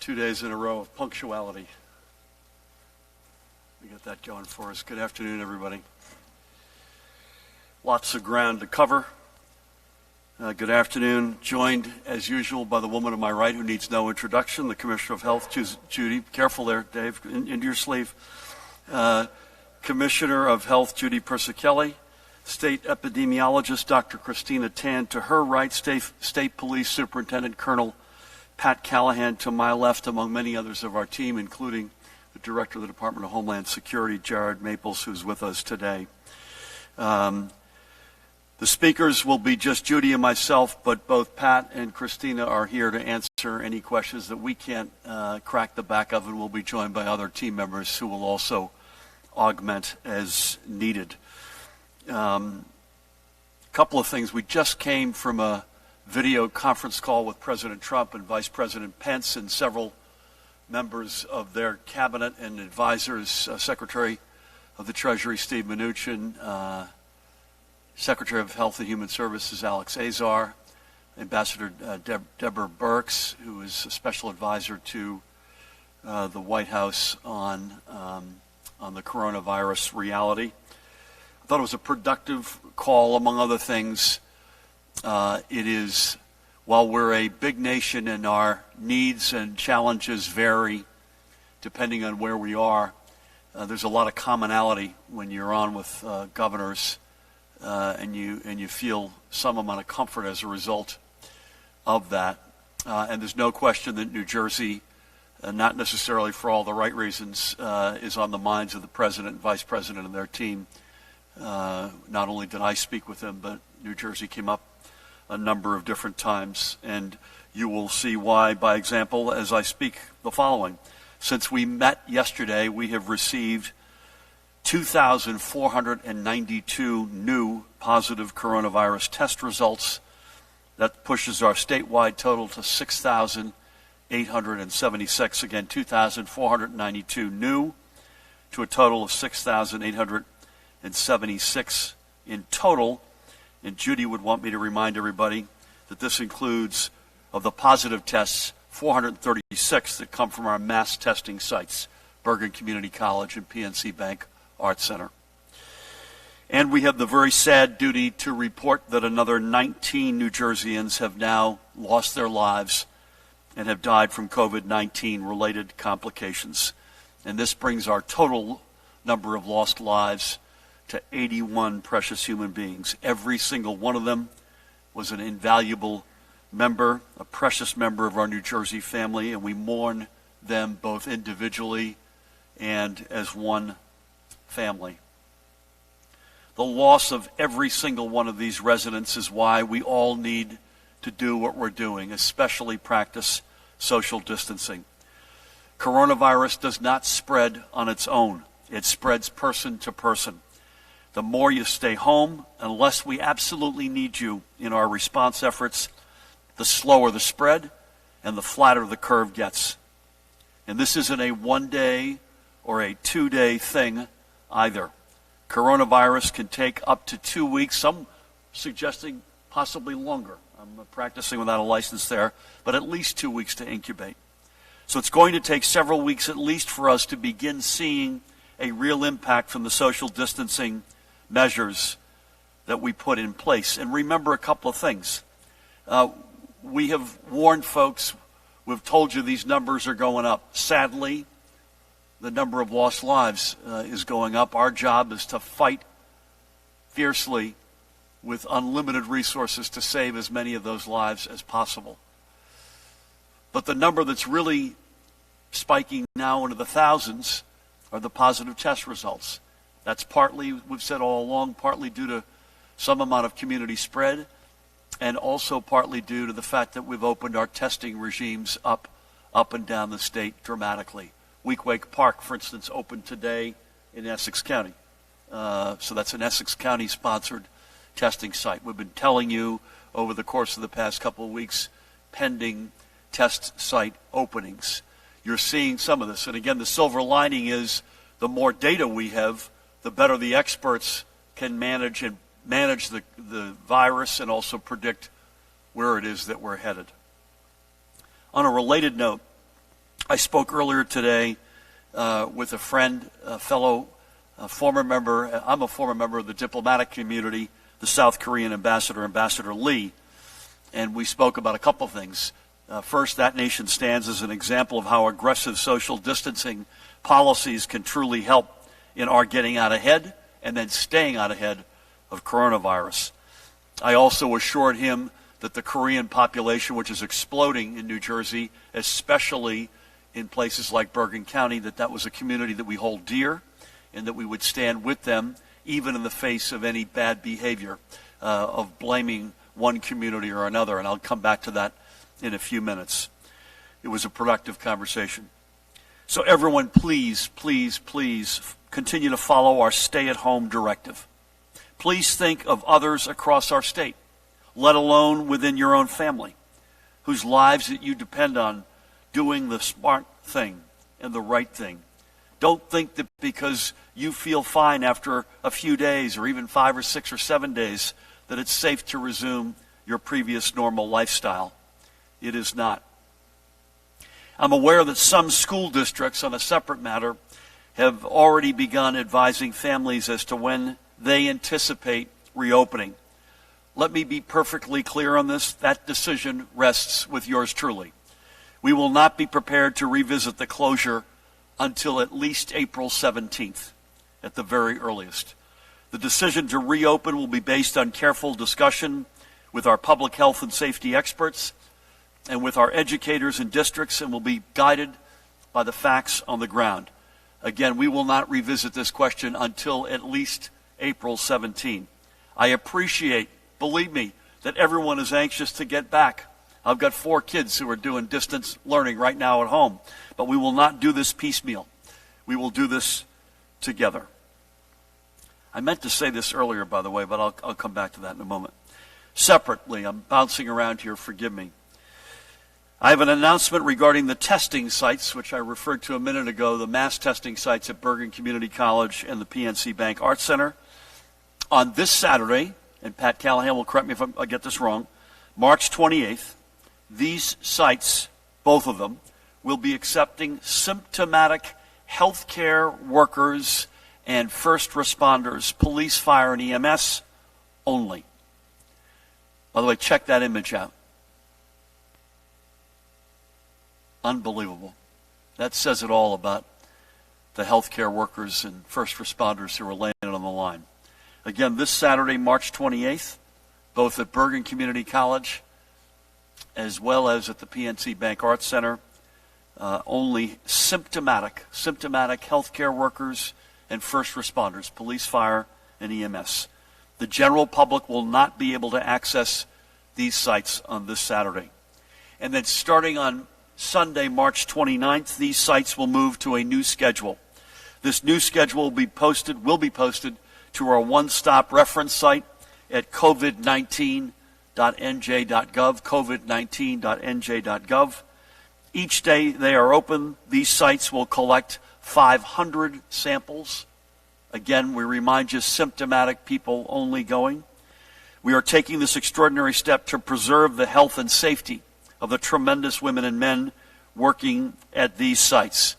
2 days in a row of punctuality. We got that going for us. Good afternoon, everybody. Lots of ground to cover. Good afternoon. Joined, as usual, by the woman to my right who needs no introduction, the Commissioner of Health, Judy. Careful there, Dave, into your sleeve. Commissioner of Health, Judy Persichelli. State Epidemiologist, Dr. Christina Tan. To her right, State Police Superintendent Colonel Pat Callahan. To my left, among many others of our team, including the Director of the Department of Homeland Security, Jared Maples, who's with us today. The speakers will be just Judy and myself, but both Pat and Christina are here to answer any questions that we can't crack the back of, and we'll be joined by other team members who will also augment as needed. Couple of things. We just came from a video conference call with President Trump and Vice President Pence and several members of their cabinet and advisors, Secretary of the Treasury Steve Mnuchin, Secretary of Health and Human Services Alex Azar, Ambassador Deborah Birx, who is a special advisor to the White House on the coronavirus reality. I thought it was a productive call, among other things. It is, while we're a big nation and our needs and challenges vary depending on where we are, there's a lot of commonality when you're on with governors. And you feel some amount of comfort as a result of that. And there's no question that New Jersey, not necessarily for all the right reasons, is on the minds of the President and Vice President and their team. Not only did I speak with them, but New Jersey came up a number of different times. And you will see why, by example, as I speak the following. Since we met yesterday, we have received 2,492 new positive coronavirus test results. That pushes our statewide total to 6,876. Again, 2,492 new to a total of 6,876 in total. And Judy would want me to remind everybody that this includes, of the positive tests, 436 that come from our mass testing sites, Bergen Community College and PNC Bank Arts Center. And we have the very sad duty to report that another 19 New Jerseyans have now lost their lives and have died from COVID-19 related complications. And this brings our total number of lost lives to 81 precious human beings. Every single one of them was an invaluable member, a precious member of our New Jersey family, and we mourn them both individually and as one family. The loss of every single one of these residents is why we all need to do what we're doing, especially practice social distancing. Coronavirus does not spread on its own. It spreads person to person. The more you stay home, unless we absolutely need you in our response efforts, the slower the spread and the flatter the curve gets. And this isn't a 1 day or a 2 day thing either. Coronavirus can take up to 2 weeks, some suggesting possibly longer. I'm practicing without a license there, but at least 2 weeks to incubate. So it's going to take several weeks at least for us to begin seeing a real impact from the social distancing measures that we put in place. And remember a couple of things. We have warned folks, we've told you these numbers are going up. Sadly, the number of lost lives is going up. Our job is to fight fiercely with unlimited resources to save as many of those lives as possible. But the number that's really spiking now into the thousands are the positive test results. That's partly, we've said all along, partly due to some amount of community spread, and also partly due to the fact that we've opened our testing regimes up and down the state dramatically. Weequahic Park, for instance, opened today in Essex County. So that's an Essex County-sponsored testing site. We've been telling you over the course of the past couple of weeks, pending test site openings. You're seeing some of this. And again, the silver lining is the more data we have, the better the experts can manage the virus and also predict where it is that we're headed. On a related note, I spoke earlier today with a friend, a fellow former member. I'm a former member of the diplomatic community, the South Korean ambassador, Ambassador Lee, and we spoke about a couple of things. First, that nation stands as an example of how aggressive social distancing policies can truly help in our getting out ahead and then staying out ahead of coronavirus. I also assured him that the Korean population, which is exploding in New Jersey, especially in places like Bergen County, that was a community that we hold dear and that we would stand with them even in the face of any bad behavior of blaming one community or another. And I'll come back to that in a few minutes. It was a productive conversation. So everyone, please, please, please continue to follow our stay-at-home directive. Please think of others across our state, let alone within your own family, whose lives that you depend on doing the smart thing and the right thing. Don't think that because you feel fine after a few days or even 5 or 6 or 7 days that it's safe to resume your previous normal lifestyle. It is not. I'm aware that some school districts, on a separate matter, have already begun advising families as to when they anticipate reopening. Let me be perfectly clear on this. That decision rests with yours truly. We will not be prepared to revisit the closure until at least April 17th, at the very earliest. The decision to reopen will be based on careful discussion with our public health and safety experts and with our educators in districts, and will be guided by the facts on the ground. Again, we will not revisit this question until at least April 17. I appreciate, believe me, that everyone is anxious to get back. I've got 4 kids who are doing distance learning right now at home, but we will not do this piecemeal. We will do this together. I meant to say this earlier, by the way, but I'll come back to that in a moment. Separately, I'm bouncing around here, forgive me. I have an announcement regarding the testing sites, which I referred to a minute ago, the mass testing sites at Bergen Community College and the PNC Bank Arts Center. On this Saturday, and Pat Callahan will correct me if I get this wrong, March 28th, these sites, both of them, will be accepting symptomatic healthcare workers and first responders, police, fire, and EMS only. By the way, check that image out. Unbelievable. That says it all about the healthcare workers and first responders who are laying it on the line. Again, this Saturday, March 28th, both at Bergen Community College as well as at the PNC Bank Arts Center, only symptomatic healthcare workers and first responders, police, fire, and EMS. The general public will not be able to access these sites on this Saturday. And then starting on Sunday, March 29th, these sites will move to a new schedule. This new schedule will be posted to our one-stop reference site at covid19.nj.gov, covid19.nj.gov. Each day they are open, these sites will collect 500 samples. Again, we remind you, symptomatic people only going. We are taking this extraordinary step to preserve the health and safety of the tremendous women and men working at these sites.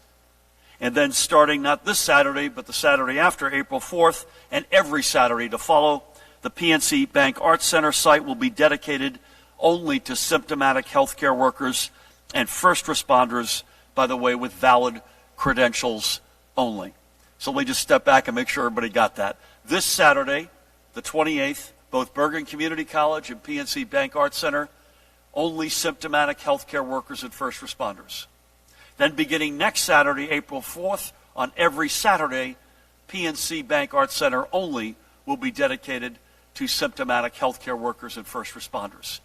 And then starting not this Saturday, but the Saturday after, April 4th, and every Saturday to follow, the PNC Bank Arts Center site will be dedicated only to symptomatic healthcare workers and first responders, by the way, with valid credentials only. So let me just step back and make sure everybody got that. This Saturday, the 28th, both Bergen Community College and PNC Bank Arts Center, only symptomatic healthcare workers and first responders. Then beginning next Saturday, April 4th, on every Saturday, PNC Bank Arts Center only will be dedicated to symptomatic healthcare workers and first responders.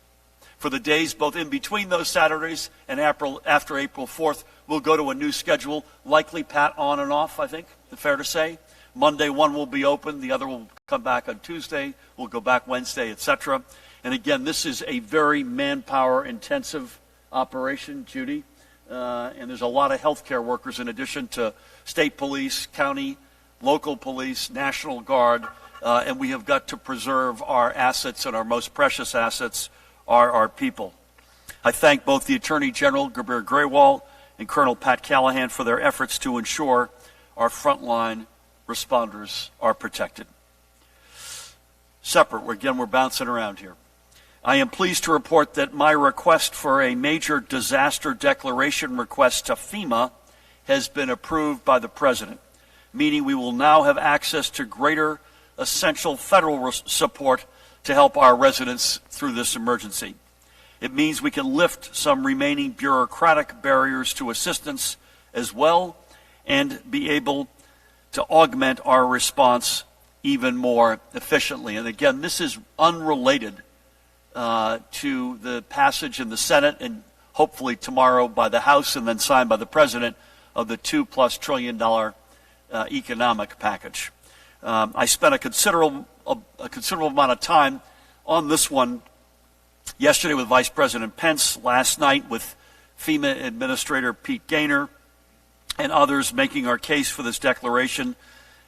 For the days both in between those Saturdays and after April 4th, we'll go to a new schedule, likely, Pat, on and off, I think, fair to say. Monday, one will be open, the other will come back on Tuesday, we'll go back Wednesday, etc. And again, this is a very manpower-intensive operation, Judy, and there's a lot of healthcare workers in addition to state police, county, local police, National Guard, and we have got to preserve our assets, and our most precious assets are our people. I thank both the Attorney General, Gabir Grewal, and Colonel Pat Callahan for their efforts to ensure our frontline responders are protected. Separate, again, we're bouncing around here. I am pleased to report that my request for a major disaster declaration request to FEMA has been approved by the President, meaning we will now have access to greater essential federal support to help our residents through this emergency. It means we can lift some remaining bureaucratic barriers to assistance as well and be able to augment our response even more efficiently. And again, this is unrelated to the passage in the Senate and hopefully tomorrow by the House and then signed by the President of the $2+ trillion economic package. I spent a considerable amount of time on this one yesterday with Vice President Pence, last night with FEMA Administrator Pete Gaynor and others making our case for this declaration.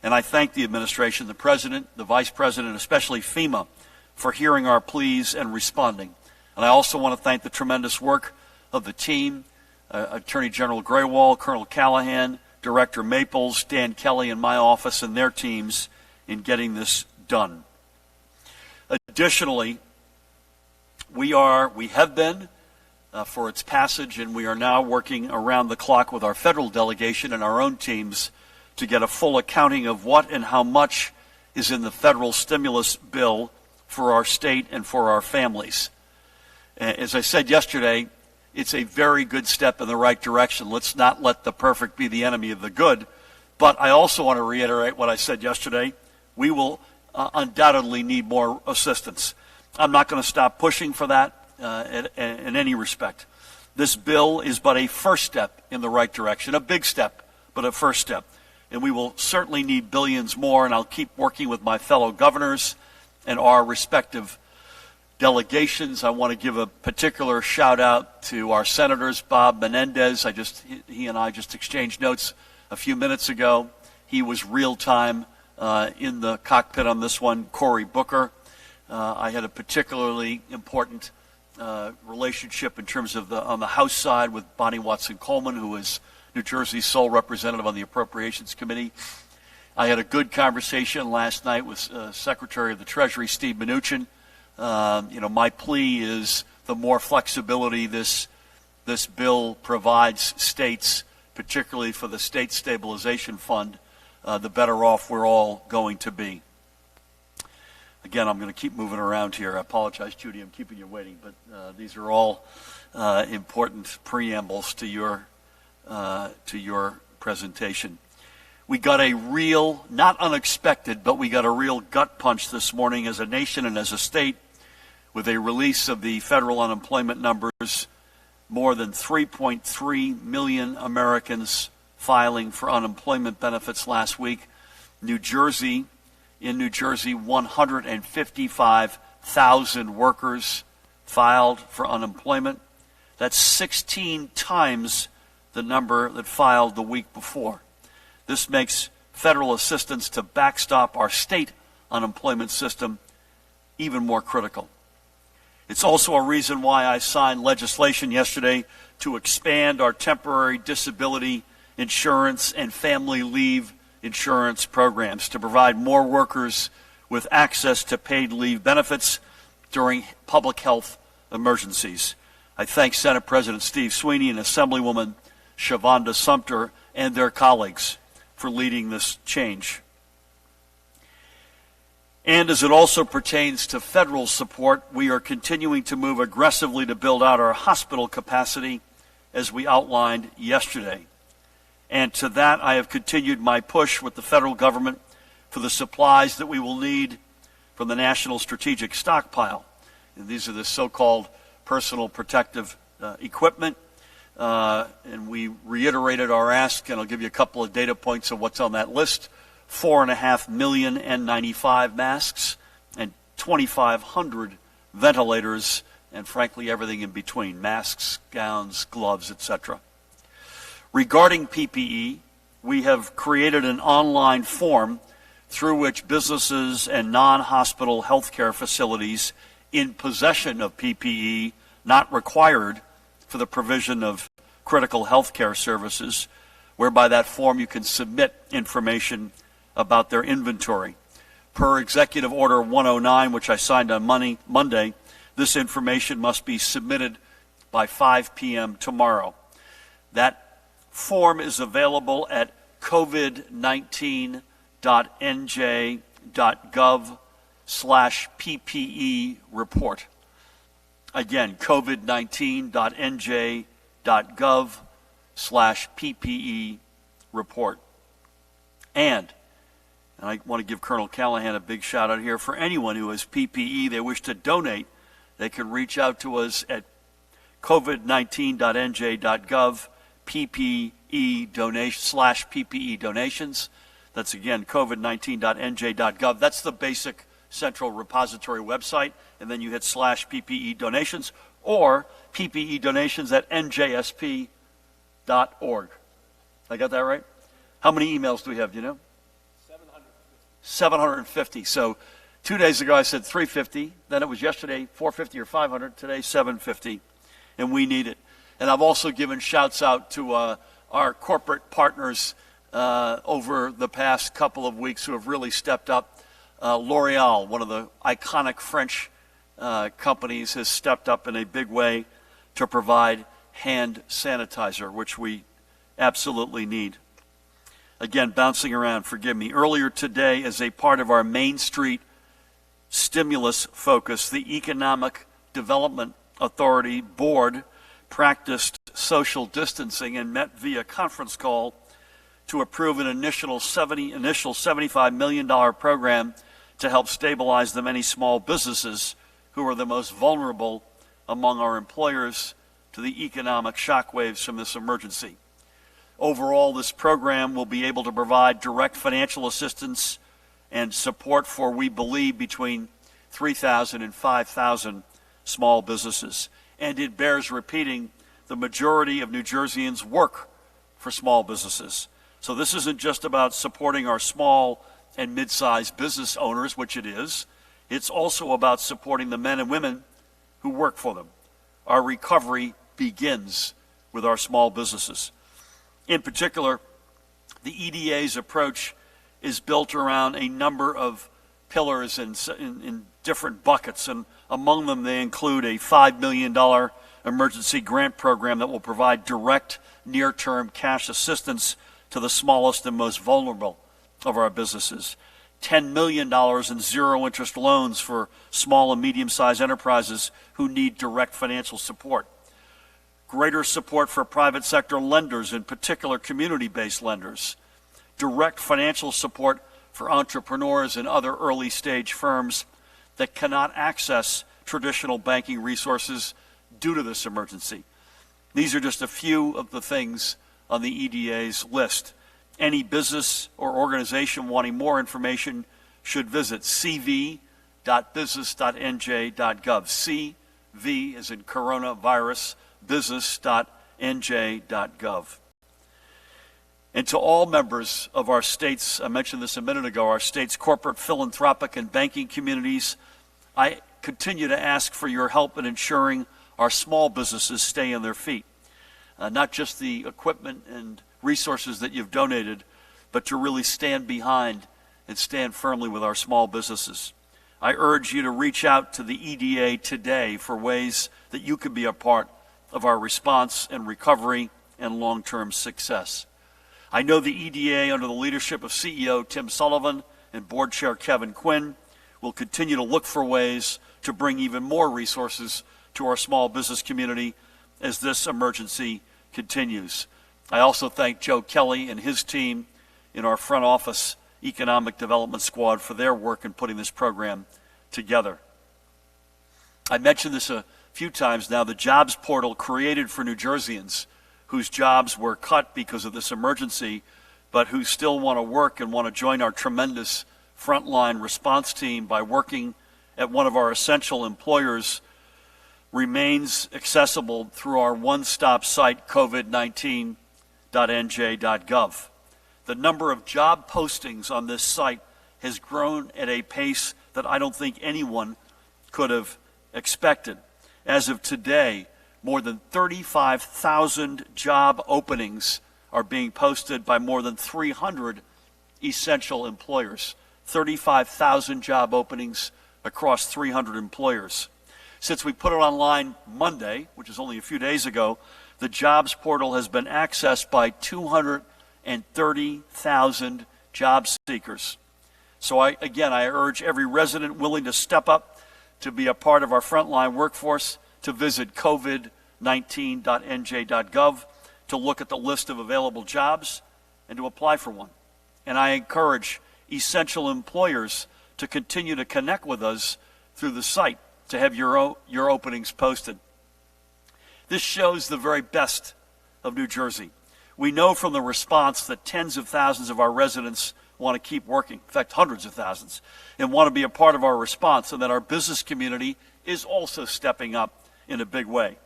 And I thank the administration, the President, the Vice President, especially FEMA, for hearing our pleas and responding. And I also want to thank the tremendous work of the team, Attorney General Graywall, Colonel Callahan, Director Maples, Dan Kelly, and my office and their teams in getting this done. Additionally, we have been for its passage, and we are now working around the clock with our federal delegation and our own teams to get a full accounting of what and how much is in the federal stimulus bill for our state and for our families. As I said yesterday, it's a very good step in the right direction. Let's not let the perfect be the enemy of the good. But I also want to reiterate what I said yesterday. We will undoubtedly need more assistance. I'm not going to stop pushing for that in any respect. This bill is but a first step in the right direction, a big step, but a first step. And we will certainly need billions more, and I'll keep working with my fellow governors and our respective delegations. I want to give a particular shout out to our senators, Bob Menendez. He and I just exchanged notes a few minutes ago. He was real time in the cockpit on this one. Cory Booker. I had a particularly important relationship in terms of on the House side with Bonnie Watson-Coleman, who is New Jersey's sole representative on the Appropriations Committee. I had a good conversation last night with Secretary of the Treasury, Steve Mnuchin. My plea is the more flexibility this bill provides states, particularly for the State Stabilization Fund, the better off we're all going to be. Again, I'm going to keep moving around here. I apologize, Judy, I'm keeping you waiting, but these are all important preambles to your presentation. We got a real, not unexpected, but we got a real gut punch this morning as a nation and as a state with a release of the federal unemployment numbers. More than 3.3 million Americans filing for unemployment benefits last week. In New Jersey, 155,000 workers filed for unemployment. That's 16 times the number that filed the week before. This makes federal assistance to backstop our state unemployment system even more critical. It's also a reason why I signed legislation yesterday to expand our temporary disability insurance and family leave insurance programs to provide more workers with access to paid leave benefits during public health emergencies. I thank Senate President Steve Sweeney and Assemblywoman Shavonda Sumter and their colleagues for leading this change. And as it also pertains to federal support, we are continuing to move aggressively to build out our hospital capacity as we outlined yesterday. And to that, I have continued my push with the federal government for the supplies that we will need from the National Strategic Stockpile. And these are the so-called personal protective equipment. And we reiterated our ask, and I'll give you a couple of data points of what's on that list. 4.5 million N95 masks and 2,500 ventilators, and frankly everything in between, masks, gowns, gloves, etc. Regarding PPE, we have created an online form through which businesses and non-hospital healthcare facilities in possession of PPE, not required for the provision of critical critical healthcare services, whereby that form you can submit information about their inventory. Per Executive Order 109, which I signed on Monday, this information must be submitted by 5 p.m. tomorrow. That form is available at covid19.nj.gov/PPE report. Again, covid19.nj.gov/PPE report. And I want to give Colonel Callahan a big shout out here. For anyone who has PPE they wish to donate, they can reach out to us at covid19.nj.gov PPE donation /PPE donations. That's again covid19.nj.gov. That's the basic central repository website, and then you hit /PPE donations or PPE donations at njsp.org. I got that right? How many emails do we have? Do you know? 750. So 2 days ago I said 350. Then it was yesterday 450 or 500. Today 750, and we need it. And I've also given shouts out to our corporate partners over the past couple of weeks who have really stepped up. L'Oreal, one of the iconic French companies, has stepped up in a big way to provide hand sanitizer, which we absolutely need. Again, bouncing around, forgive me. Earlier today, as a part of our Main Street stimulus focus, the Economic Development Authority Board practiced social distancing and met via conference call to approve an initial $75 million program to help stabilize the many small businesses who are the most vulnerable among our employers to the economic shockwaves from this emergency. Overall, this program will be able to provide direct financial assistance and support for, we believe, between 3,000 and 5,000 small businesses. And it bears repeating, the majority of New Jerseyans work for small businesses. So this isn't just about supporting our small and mid-sized business owners, which it is. It's also about supporting the men and women who work for them. Our recovery begins with our small businesses. In particular, the EDA's approach is built around a number of pillars in different buckets, and among them they include a $5 million emergency grant program that will provide direct near-term cash assistance to the smallest and most vulnerable of our businesses. $10 million in zero-interest loans for small and medium-sized enterprises who need direct financial support. Greater support for private sector lenders, in particular community-based lenders. Direct financial support for entrepreneurs and other early-stage firms that cannot access traditional banking resources due to this emergency. These are just a few of the things on the EDA's list. Any business or organization wanting more information should visit cv.business.nj.gov. CV as in coronavirus, business.nj.gov. And to all members of our state's, I mentioned this a minute ago, our state's corporate, philanthropic, and banking communities, I continue to ask for your help in ensuring our small businesses stay on their feet. Not just the equipment and resources that you've donated, but to really stand behind and stand firmly with our small businesses. I urge you to reach out to the EDA today for ways that you can be a part of our response and recovery and long-term success. I know the EDA, under the leadership of CEO Tim Sullivan and Board Chair Kevin Quinn, will continue to look for ways to bring even more resources to our small business community as this emergency continues. I also thank Joe Kelly and his team in our front office economic development squad for their work in putting this program together. I mentioned this a few times now, the jobs portal created for New Jerseyans whose jobs were cut because of this emergency, but who still want to work and want to join our tremendous frontline response team by working at one of our essential employers, remains accessible through our one-stop site, covid19.nj.gov. The number of job postings on this site has grown at a pace that I don't think anyone could have expected. As of today, more than 35,000 job openings are being posted by more than 300 essential employers. 35,000 job openings across 300 employers. Since we put it online Monday, which is only a few days ago, the jobs portal has been accessed by 230,000 job seekers. So I urge every resident willing to step up to be a part of our frontline workforce to visit covid19.nj.gov to look at the list of available jobs and to apply for one. And I encourage essential employers to continue to connect with us through the site to have your openings posted. This shows the very best of New Jersey. We know from the response that tens of thousands of our residents want to keep working, in fact, hundreds of thousands, and want to be a part of our response, and that our business community is also stepping up in a big way.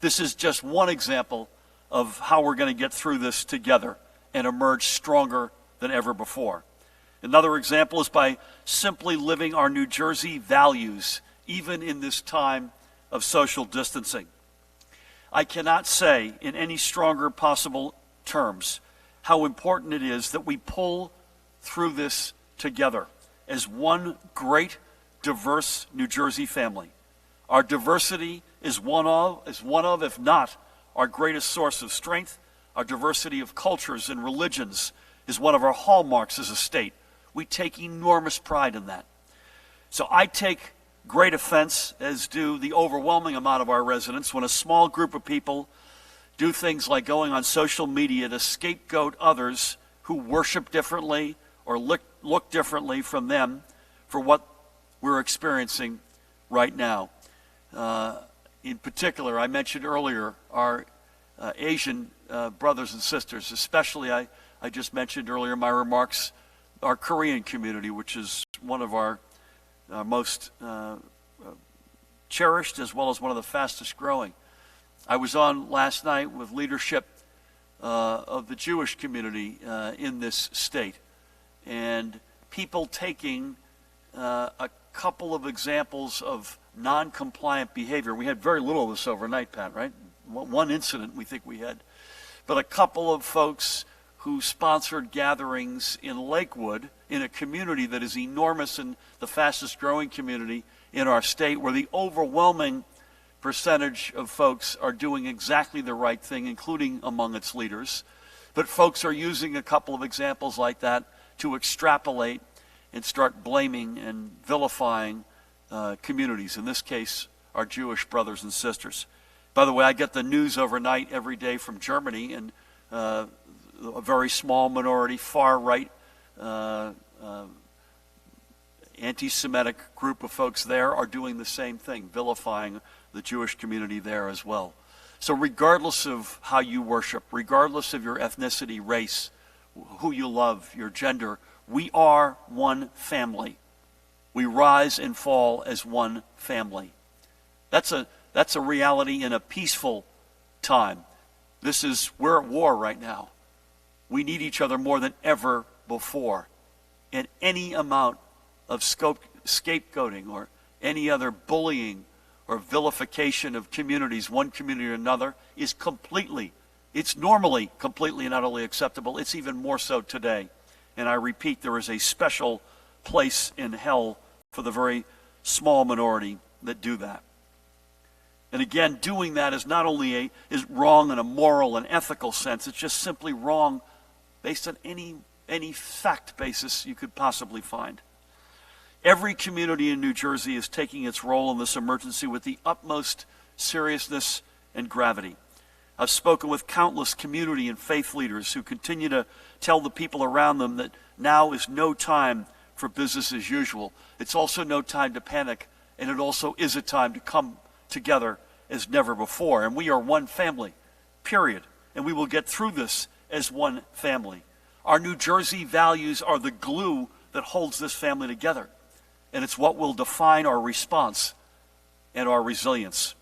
This is just one example of how we're going to get through this together and emerge stronger than ever before. Another example is by simply living our New Jersey values, even in this time of social distancing. I cannot say in any stronger possible terms how important it is that we pull through this together as one great, diverse New Jersey family. Our diversity is one of, if not our greatest source of strength. Our diversity of cultures and religions is one of our hallmarks as a state. We take enormous pride in that. So I take great offense, as do the overwhelming amount of our residents, when a small group of people do things like going on social media to scapegoat others who worship differently or look differently from them for what we're experiencing right now. In particular, I mentioned earlier our Asian brothers and sisters, especially I just mentioned earlier in my remarks our Korean community, which is one of our most cherished as well as one of the fastest growing. I was on last night with leadership of the Jewish community in this state, and people taking a couple of examples of non-compliant behavior. We had very little of this overnight, Pat, right? One incident we think we had. But a couple of folks who sponsored gatherings in Lakewood, in a community that is enormous and the fastest growing community in our state, where the overwhelming percentage of folks are doing exactly the right thing, including among its leaders. But folks are using a couple of examples like that to extrapolate and start blaming and vilifying communities, in this case, our Jewish brothers and sisters. By the way, I get the news overnight every day from Germany, and a very small minority, far-right, anti-Semitic group of folks there are doing the same thing, vilifying the Jewish community there as well. So regardless of how you worship, regardless of your ethnicity, race, who you love, your gender, we are one family. We rise and fall as one family. That's a reality in a peaceful time. We're at war right now. We need each other more than ever before. And any amount of scapegoating or any other bullying or vilification of communities, one community or another, it's normally completely and utterly acceptable. It's even more so today. And I repeat, there is a special place in hell for the very small minority that do that. And again, doing that is not only is wrong in a moral and ethical sense, it's just simply wrong based on any fact basis you could possibly find. Every community in New Jersey is taking its role in this emergency with the utmost seriousness and gravity. I've spoken with countless community and faith leaders who continue to tell the people around them that now is no time for business as usual. It's also no time to panic, and it also is a time to come together as never before. And we are one family, period. And we will get through this as one family. Our New Jersey values are the glue that holds this family together. And it's what will define our response and our resilience.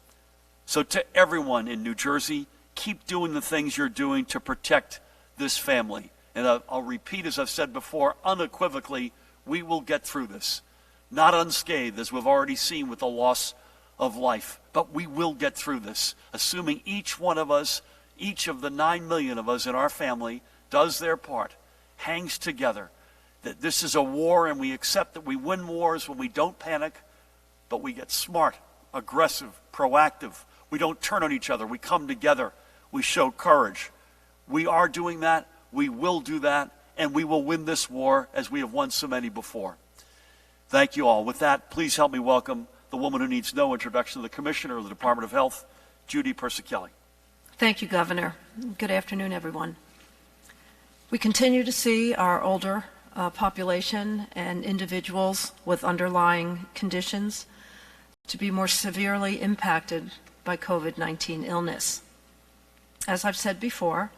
So to everyone in New Jersey, keep doing the things you're doing to protect this family. And I'll repeat, as I've said before, unequivocally, we will get through this. Not unscathed, as we've already seen with the loss of life. But we will get through this, assuming each one of us, each of the 9 million of us in our family does their part, hangs together. That this is a war, and we accept that we win wars when we don't panic, but we get smart, aggressive, proactive. We don't turn on each other. We come together. We show courage. We are doing that. We will do that. And we will win this war as we have won so many before. Thank you all. With that, please help me welcome the woman who needs no introduction, the Commissioner of the Department of Health, Judy Persichilli. Thank you, Governor. Good afternoon, everyone. We continue to see our older population and individuals with underlying conditions to be more severely impacted by COVID-19 illness. As I've said before,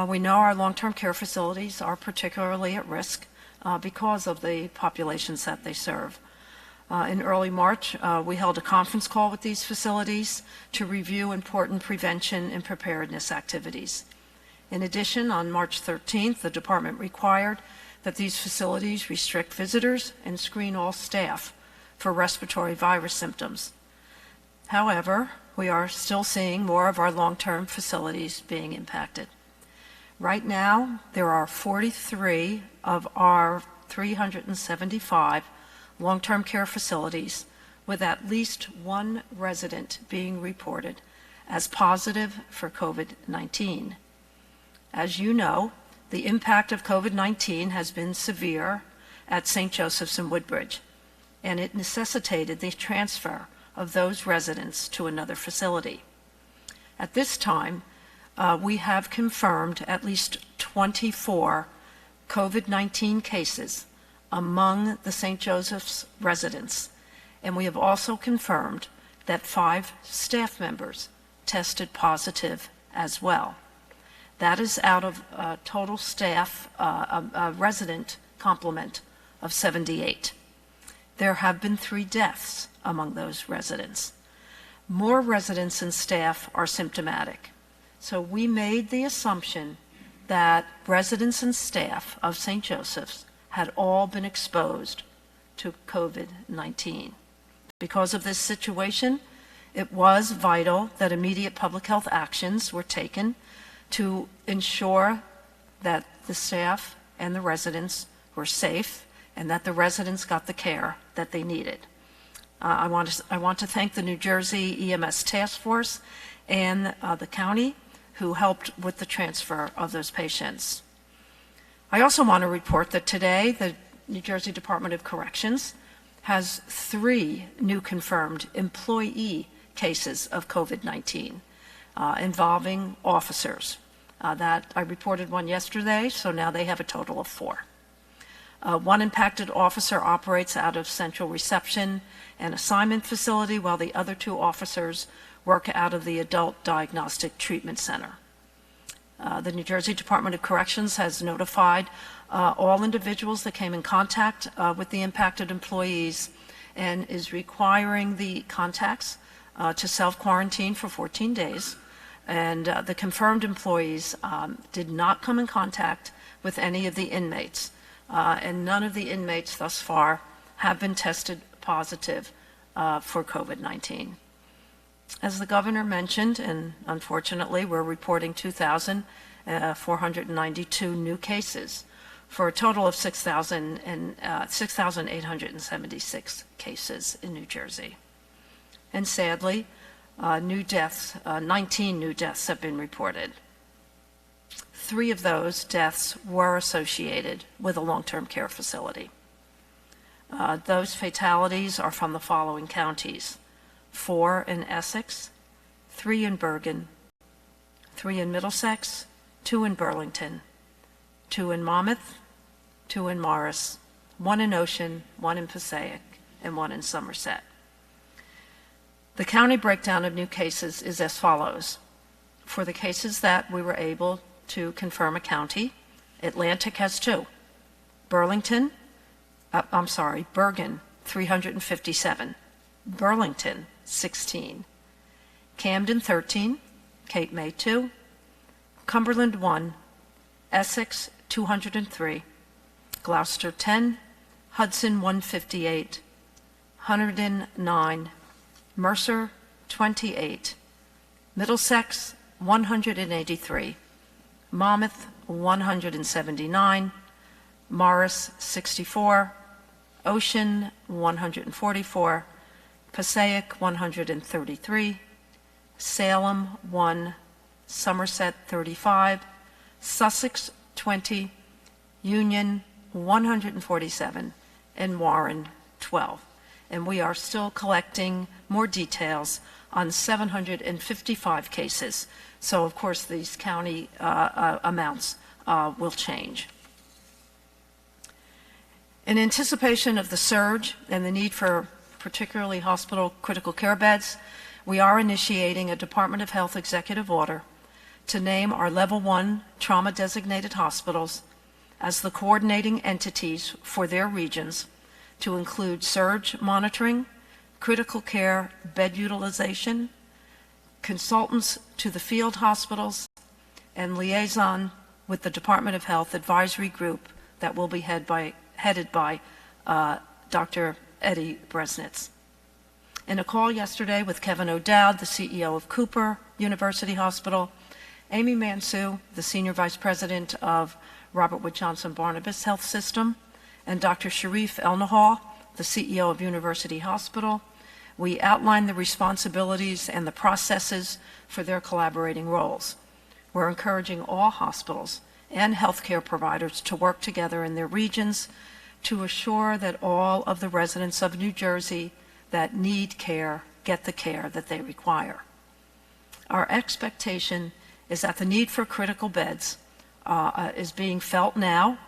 we know our long-term care facilities are particularly at risk because of the populations that they serve. In early March, we held a conference call with these facilities to review important prevention and preparedness activities. In addition, on March 13th, the department required that these facilities restrict visitors and screen all staff for respiratory virus symptoms. However, we are still seeing more of our long-term facilities being impacted. Right now, there are 43 of our 375 long-term care facilities with at least one resident being reported as positive for COVID-19. As you know, the impact of COVID-19 has been severe at St. Joseph's in Woodbridge, and it necessitated the transfer of those residents to another facility. At this time, we have confirmed at least 24 COVID-19 cases among the St. Joseph's residents, and we have also confirmed that 5 staff members tested positive as well. That is out of a total staff, a resident complement of 78. There have been 3 deaths among those residents. More residents and staff are symptomatic. So we made the assumption that residents and staff of St. Joseph's had all been exposed to COVID-19. Because of this situation, it was vital that immediate public health actions were taken to ensure that the staff and the residents were safe and that the residents got the care that they needed. I want to thank the New Jersey EMS Task Force and the county who helped with the transfer of those patients. I also want to report that today the New Jersey Department of Corrections has 3 new confirmed employee cases of COVID-19 involving officers. That I reported one yesterday, so now they have a total of 4. One impacted officer operates out of Central Reception and Assignment Facility, while the other 2 officers work out of the Adult Diagnostic Treatment Center. The New Jersey Department of Corrections has notified all individuals that came in contact with the impacted employees and is requiring the contacts to self-quarantine for 14 days. And the confirmed employees did not come in contact with any of the inmates. And none of the inmates thus far have been tested positive for COVID-19. As the governor mentioned, and unfortunately we're reporting 2,492 new cases for a total of 6,876 cases in New Jersey. And sadly, 19 new deaths have been reported. 3 of those deaths were associated with a long-term care facility. Those fatalities are from the following counties: 4 in Essex, 3 in Bergen, 3 in Middlesex, 2 in Burlington, 2 in Monmouth, 2 in Morris, 1 in Ocean, 1 in Passaic, and 1 in Somerset. The county breakdown of new cases is as follows. For the cases that we were able to confirm a county, Atlantic has 2. Bergen, 357. Burlington, 16. Camden, 13. Cape May, 2. Cumberland, 1. Essex, 203. Gloucester, 10. Hudson, 158. Hunterdon, 9. Mercer, 28, Middlesex, 183, Monmouth, 179, Morris, 64, Ocean, 144, Passaic, 133, Salem, 1, Somerset, 35, Sussex, 20, Union, 147, and Warren, 12. And we are still collecting more details on 755 cases. So, of course, these county amounts will change. In anticipation of the surge and the need for particularly hospital critical care beds, we are initiating a Department of Health executive order to name our Level 1 trauma-designated hospitals as the coordinating entities for their regions to include surge monitoring, critical care bed utilization, consultants to the field hospitals, and liaison with the Department of Health advisory group that will be headed by Dr. Eddie Bresnitz. In a call yesterday with Kevin O'Dowd, the CEO of Cooper University Hospital, Amy Mansue, the Senior Vice President of Robert Wood Johnson Barnabas Health System, and Dr. Sharif Elnahal, the CEO of University Hospital, we outlined the responsibilities and the processes for their collaborating roles. We're encouraging all hospitals and healthcare providers to work together in their regions to assure that all of the residents of New Jersey that need care get the care that they require. Our expectation is that the need for critical beds is being felt now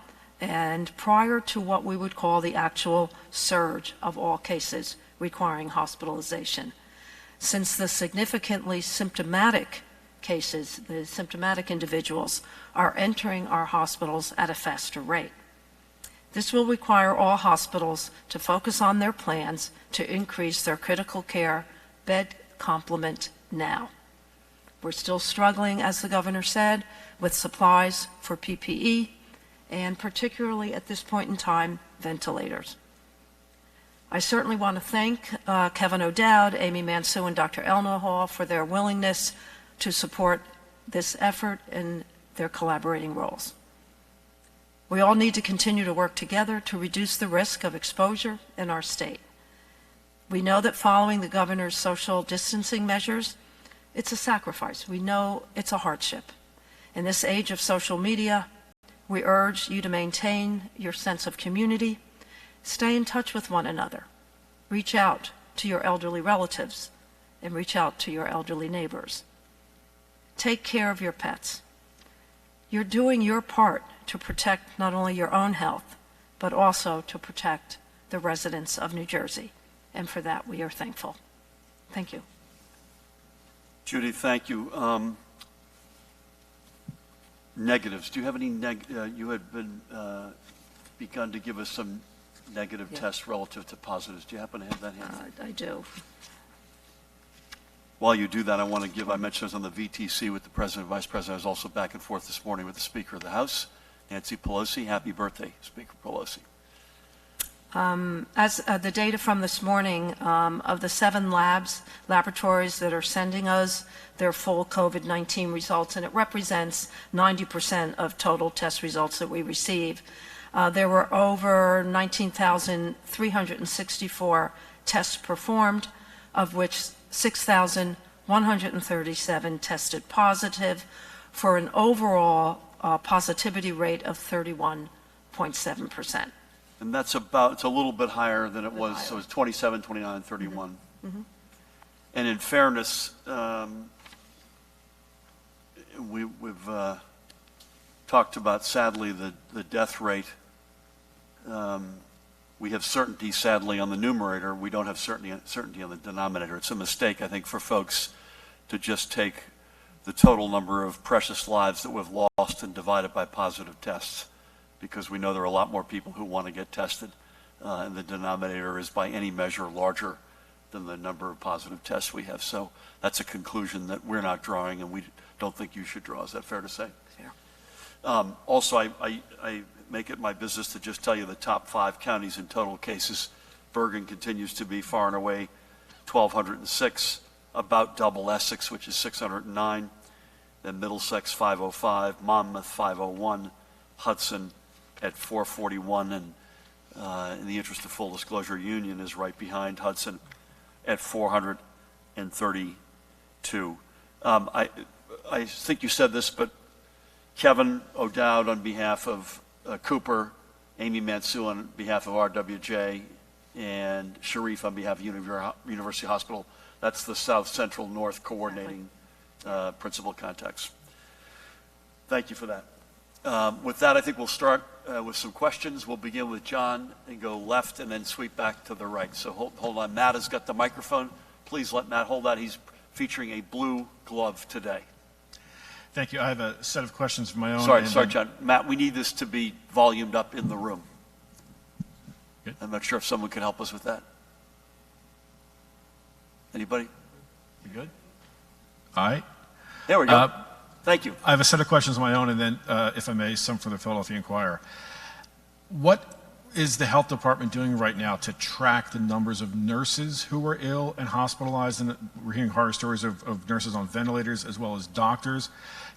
and prior to what we would call the actual surge of all cases requiring hospitalization. Since the significantly symptomatic cases, the symptomatic individuals, are entering our hospitals at a faster rate. This will require all hospitals to focus on their plans to increase their critical care bed complement now. We're still struggling, as the governor said, with supplies for PPE, and particularly at this point in time, ventilators. I certainly want to thank Kevin O'Dowd, Amy Mansue, and Dr. Elnahal for their willingness to support this effort in their collaborating roles. We all need to continue to work together to reduce the risk of exposure in our state. We know that following the governor's social distancing measures, it's a sacrifice. We know it's a hardship. In this age of social media, we urge you to maintain your sense of community, stay in touch with one another, reach out to your elderly relatives, and reach out to your elderly neighbors. Take care of your pets. You're doing your part to protect not only your own health, but also to protect the residents of New Jersey. And for that, we are thankful. Thank you. Judy, thank you. Negatives. Do you have any you had been begun to give us some negative tests relative to positives. Do you happen to have that handy? I do. While you do that, I want to give, I mentioned I was on the VTC with the President and Vice President. I was also back and forth this morning with the Speaker of the House, Nancy Pelosi. Happy birthday, Speaker Pelosi. As the data from this morning, of the 7 laboratories that are sending us their full COVID-19 results, and it represents 90% of total test results that we receive, there were over 19,364 tests performed, of which 6,137 tested positive, for an overall positivity rate of 31.7%. And that's about, it's a little bit higher than it was, so it's 27, 29, 31. Mm-hmm. And in fairness, we've talked about, sadly, the death rate. We have certainty, sadly, on the numerator. We don't have certainty on the denominator. It's a mistake, I think, for folks to just take the total number of precious lives that we've lost and divide it by positive tests, because we know there are a lot more people who want to get tested, and the denominator is by any measure larger than the number of positive tests we have. So that's a conclusion that we're not drawing, and we don't think you should draw. Is that fair to say? Fair. Also, I make it my business to just tell you the top 5 counties in total cases. Bergen continues to be far and away 1,206, about double Essex, which is 609, then Middlesex 505, Monmouth 501, Hudson at 441, and in the interest of full disclosure, Union is right behind Hudson at 432. I think you said this, but Kevin O'Dowd on behalf of Cooper, Amy Mansue on behalf of RWJ, and Sharif on behalf of University Hospital. That's the South Central North coordinating principal contacts. Thank you for that. With that, I think we'll start with some questions. We'll begin with John and go left and then sweep back to the right. So hold on. Matt has got the microphone. Please let Matt hold that. He's featuring a blue glove today. Thank you. I have a set of questions of my own. Sorry, John. Matt, we need this to be volumed up in the room. Good. I'm not sure if someone can help us with that. Anybody? You good? All right. There we go. Thank you. I have a set of questions of my own, and then, if I may, some for the Philadelphia Inquirer. What is the health department doing right now to track the numbers of nurses who are ill and hospitalized? And we're hearing horror stories of nurses on ventilators as well as doctors.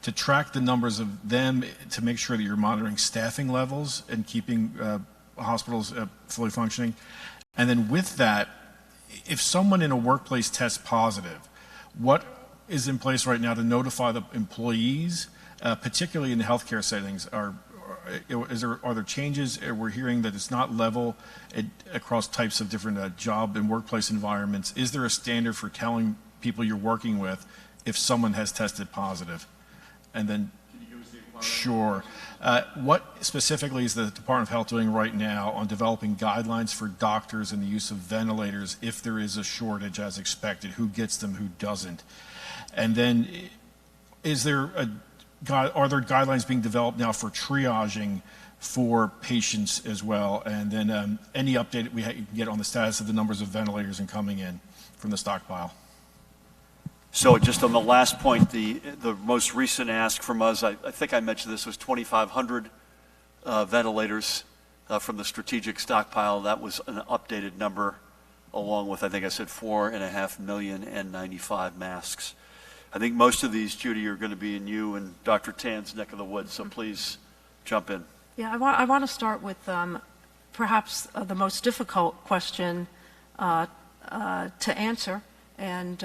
To track the numbers of them to make sure that you're monitoring staffing levels and keeping hospitals fully functioning. And then with that, if someone in a workplace tests positive, what is in place right now to notify the employees, particularly in the healthcare settings? Are there changes? We're hearing that it's not level across types of different job and workplace environments. Is there a standard for telling people you're working with if someone has tested positive? And then, sure. What specifically is the Department of Health doing right now on developing guidelines for doctors and the use of ventilators if there is a shortage as expected? Who gets them, who doesn't? And then, are there guidelines being developed now for triaging for patients as well? And then any update we can get on the status of the numbers of ventilators and coming in from the stockpile? So just on the last point, the most recent ask from us, I think I mentioned this, was 2,500 ventilators from the strategic stockpile. That was an updated number, along with, I think I said, 4.5 million N95 masks. I think most of these, Judy, are going to be in you and Dr. Tan's neck of the woods, so please jump in. Yeah, I want to start with perhaps the most difficult question to answer and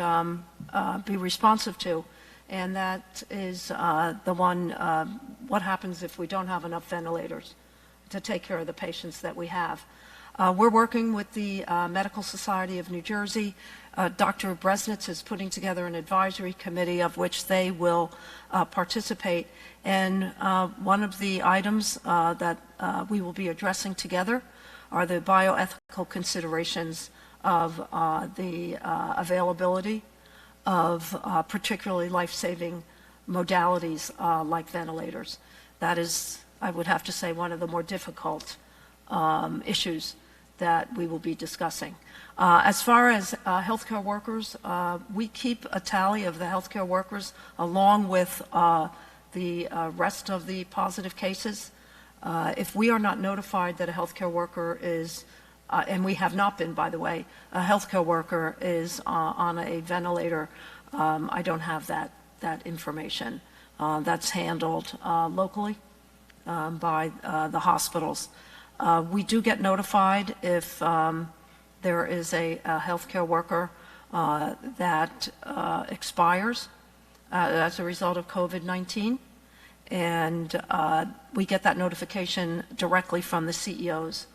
be responsive to, and that is the one, what happens if we don't have enough ventilators to take care of the patients that we have. We're working with the Medical Society of New Jersey. Dr. Bresnitz is putting together an advisory committee of which they will participate. And one of the items that we will be addressing together are the bioethical considerations of the availability of particularly life-saving modalities like ventilators. That is, I would have to say, one of the more difficult issues that we will be discussing. As far as healthcare workers, we keep a tally of the healthcare workers along with the rest of the positive cases. If we are not notified that a healthcare worker is, and we have not been, by the way, a healthcare worker is on a ventilator, I don't have that information. That's handled locally by the hospitals. We do get notified if there is a healthcare worker that expires as a result of COVID-19, and we get that notification directly from the CEOs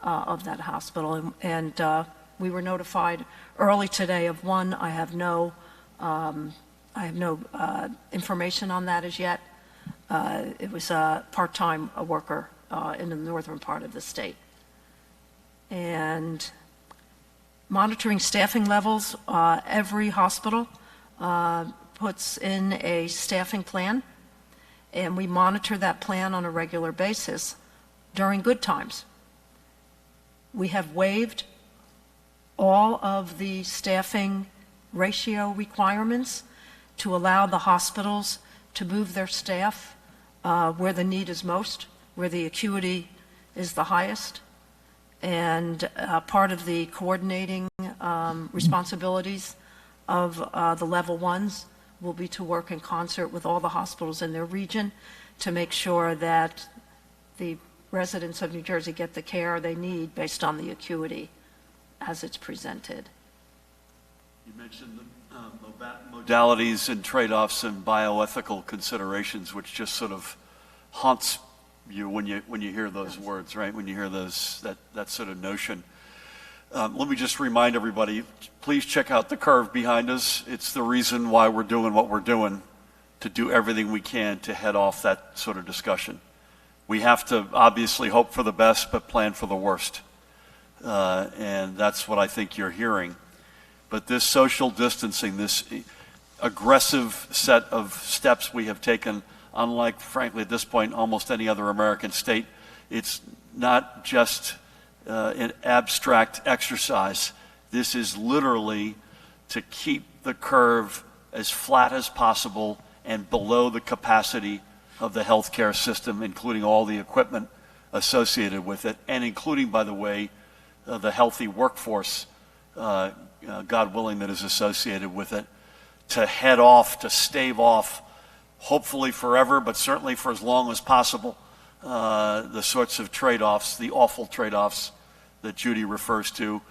of that hospital. And we were notified early today of one. I have no information on that as yet. It was a part-time worker in the northern part of the state. And monitoring staffing levels, every hospital puts in a staffing plan, and we monitor that plan on a regular basis during good times. We have waived all of the staffing ratio requirements to allow the hospitals to move their staff where the need is most, where the acuity is the highest. And part of the coordinating responsibilities of the level ones will be to work in concert with all the hospitals in their region to make sure that the residents of New Jersey get the care they need based on the acuity as it's presented. You mentioned the modalities and trade-offs and bioethical considerations, which just sort of haunts you when you hear those words, right? When you hear that sort of notion. Let me just remind everybody, please check out the curve behind us. It's the reason why we're doing what we're doing, to do everything we can to head off that sort of discussion. We have to obviously hope for the best, but plan for the worst. And that's what I think you're hearing. But this social distancing, this aggressive set of steps we have taken, unlike, frankly, at this point, almost any other American state, it's not just an abstract exercise. This is literally to keep the curve as flat as possible and below the capacity of the healthcare system, including all the equipment associated with it, and including, by the way, the healthy workforce, God willing, that is associated with it, to head off, to stave off, hopefully forever, but certainly for as long as possible, the sorts of trade-offs, the awful trade-offs that Judy refers to.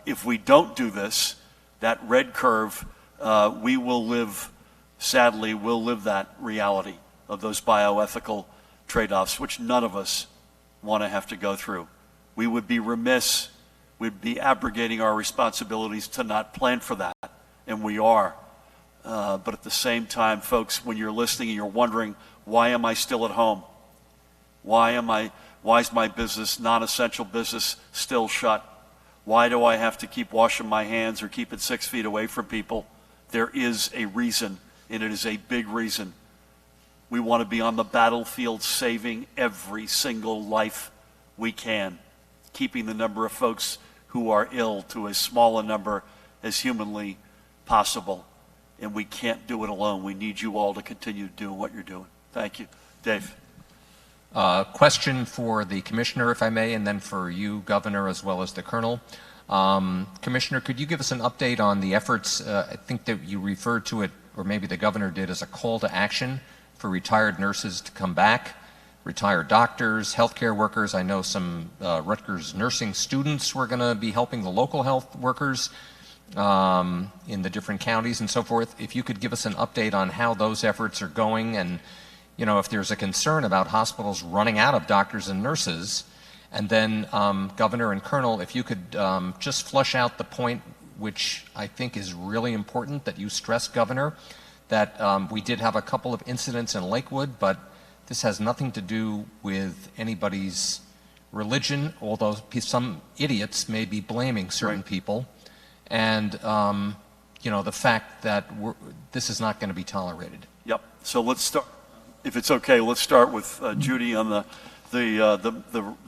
If we don't do this, that red curve, we will live, sadly, we'll live that reality of those bioethical trade-offs, which none of us want to have to go through. We would be remiss, we'd be abrogating our responsibilities to not plan for that, and we are. But at the same time, folks, when you're listening and you're wondering, why am I still at home? Why is my business, non-essential business, still shut? Why do I have to keep washing my hands or keep it 6 feet away from people? There is a reason, and it is a big reason. We want to be on the battlefield saving every single life we can, keeping the number of folks who are ill to as small a number as humanly possible. And we can't do it alone. We need you all to continue doing what you're doing. Thank you. Dave. Question for the Commissioner, if I may, and then for you, Governor, as well as the Colonel. Commissioner, could you give us an update on the efforts, I think that you referred to it, or maybe the Governor did, as a call to action for retired nurses to come back, retired doctors, healthcare workers. I know some Rutgers nursing students were going to be helping the local health workers in the different counties and so forth. If you could give us an update on how those efforts are going, and you know, if there's a concern about hospitals running out of doctors and nurses. And then Governor and Colonel, if you could just flush out the point which I think is really important that you stress, Governor, that we did have a couple of incidents in Lakewood, but this has nothing to do with anybody's religion, although some idiots may be blaming certain people. And, you know, the fact that this is not going to be tolerated. Yep. So let's start, if it's okay, let's start with Judy on the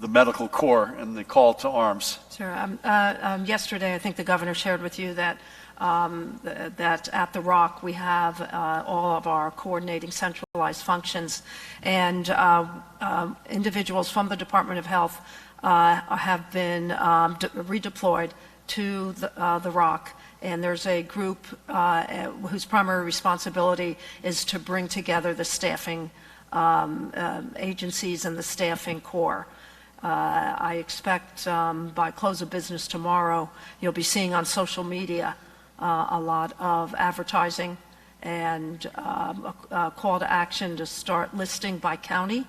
medical corps and the call to arms. Sure. Yesterday, I think the Governor shared with you that that at the Rock we have all of our coordinating centralized functions, and individuals from the Department of Health have been redeployed to the Rock. And there's a group whose primary responsibility is to bring together the staffing agencies and the staffing corps. I expect by close of business tomorrow, you'll be seeing on social media a lot of advertising and a call to action to start listing by county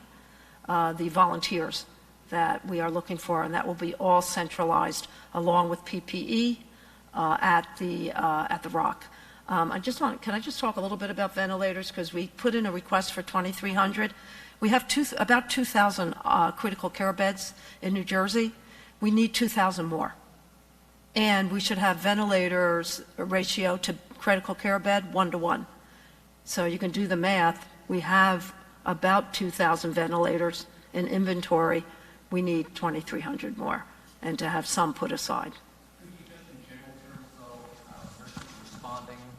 the volunteers that we are looking for, and that will be all centralized along with PPE at the Rock. Can I just talk a little bit about ventilators, because we put in a request for 2,300. We have about 2,000 critical care beds in New Jersey. We need 2,000 more. And we should have ventilators ratio to critical care bed 1-to-1. So you can do the math. We have about 2,000 ventilators in inventory. We need 2,300 more, and to have some put aside.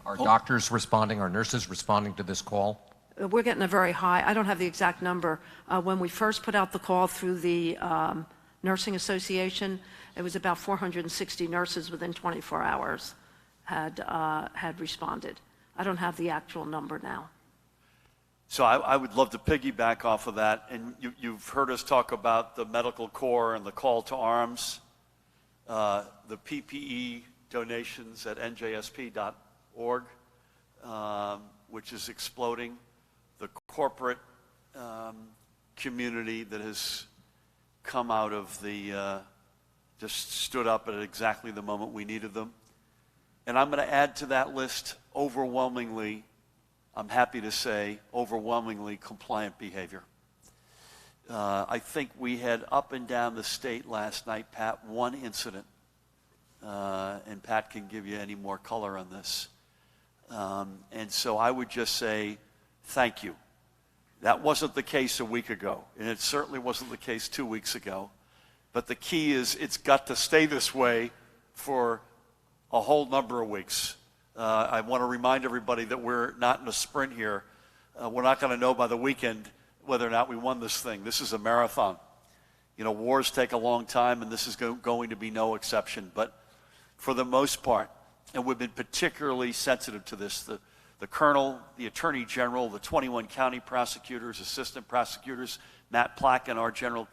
Are doctors responding, are nurses responding to this call? We're getting a very high, I don't have the exact number. When we first put out the call through the Nursing Association, it was about 460 nurses within 24 hours had responded. I don't have the actual number now. So I would love to piggyback off of that. And you've heard us talk about the medical corps and the call to arms, the PPE donations at njsp.org, which is exploding, the corporate community that has come out of the, just stood up at exactly the moment we needed them. And I'm going to add to that list overwhelmingly, I'm happy to say, overwhelmingly compliant behavior. I think we had up and down the state last night, Pat, one incident, and Pat can give you any more color on this. And so I would just say thank you. That wasn't the case a week ago, and it certainly wasn't the case 2 weeks ago. But the key is it's got to stay this way for a whole number of weeks. I want to remind everybody that we're not in a sprint here. We're not going to know by the weekend whether or not we won this thing. This is a marathon. You know, wars take a long time, and this is going to be no exception. But for the most part, and we've been particularly sensitive to this, the colonel, the attorney general, the 21 county prosecutors, assistant prosecutors, Matt Plack and our general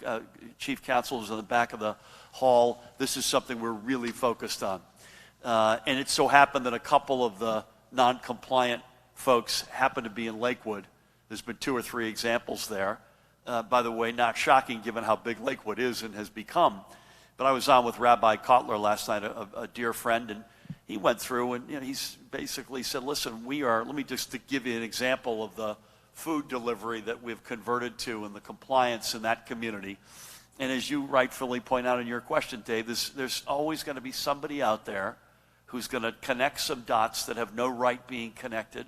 chief counsel is in the back of the hall. This is something we're really focused on. And it so happened that a couple of the non-compliant folks happen to be in Lakewood. There's been 2 or 3 examples there. By the way, not shocking given how big Lakewood is and has become. But I was on with Rabbi Kotler last night, a dear friend, and he went through and he's basically said, listen, let me just give you an example of the food delivery that we've converted to and the compliance in that community. And as you rightfully point out in your question, Dave, there's always going to be somebody out there who's going to connect some dots that have no right being connected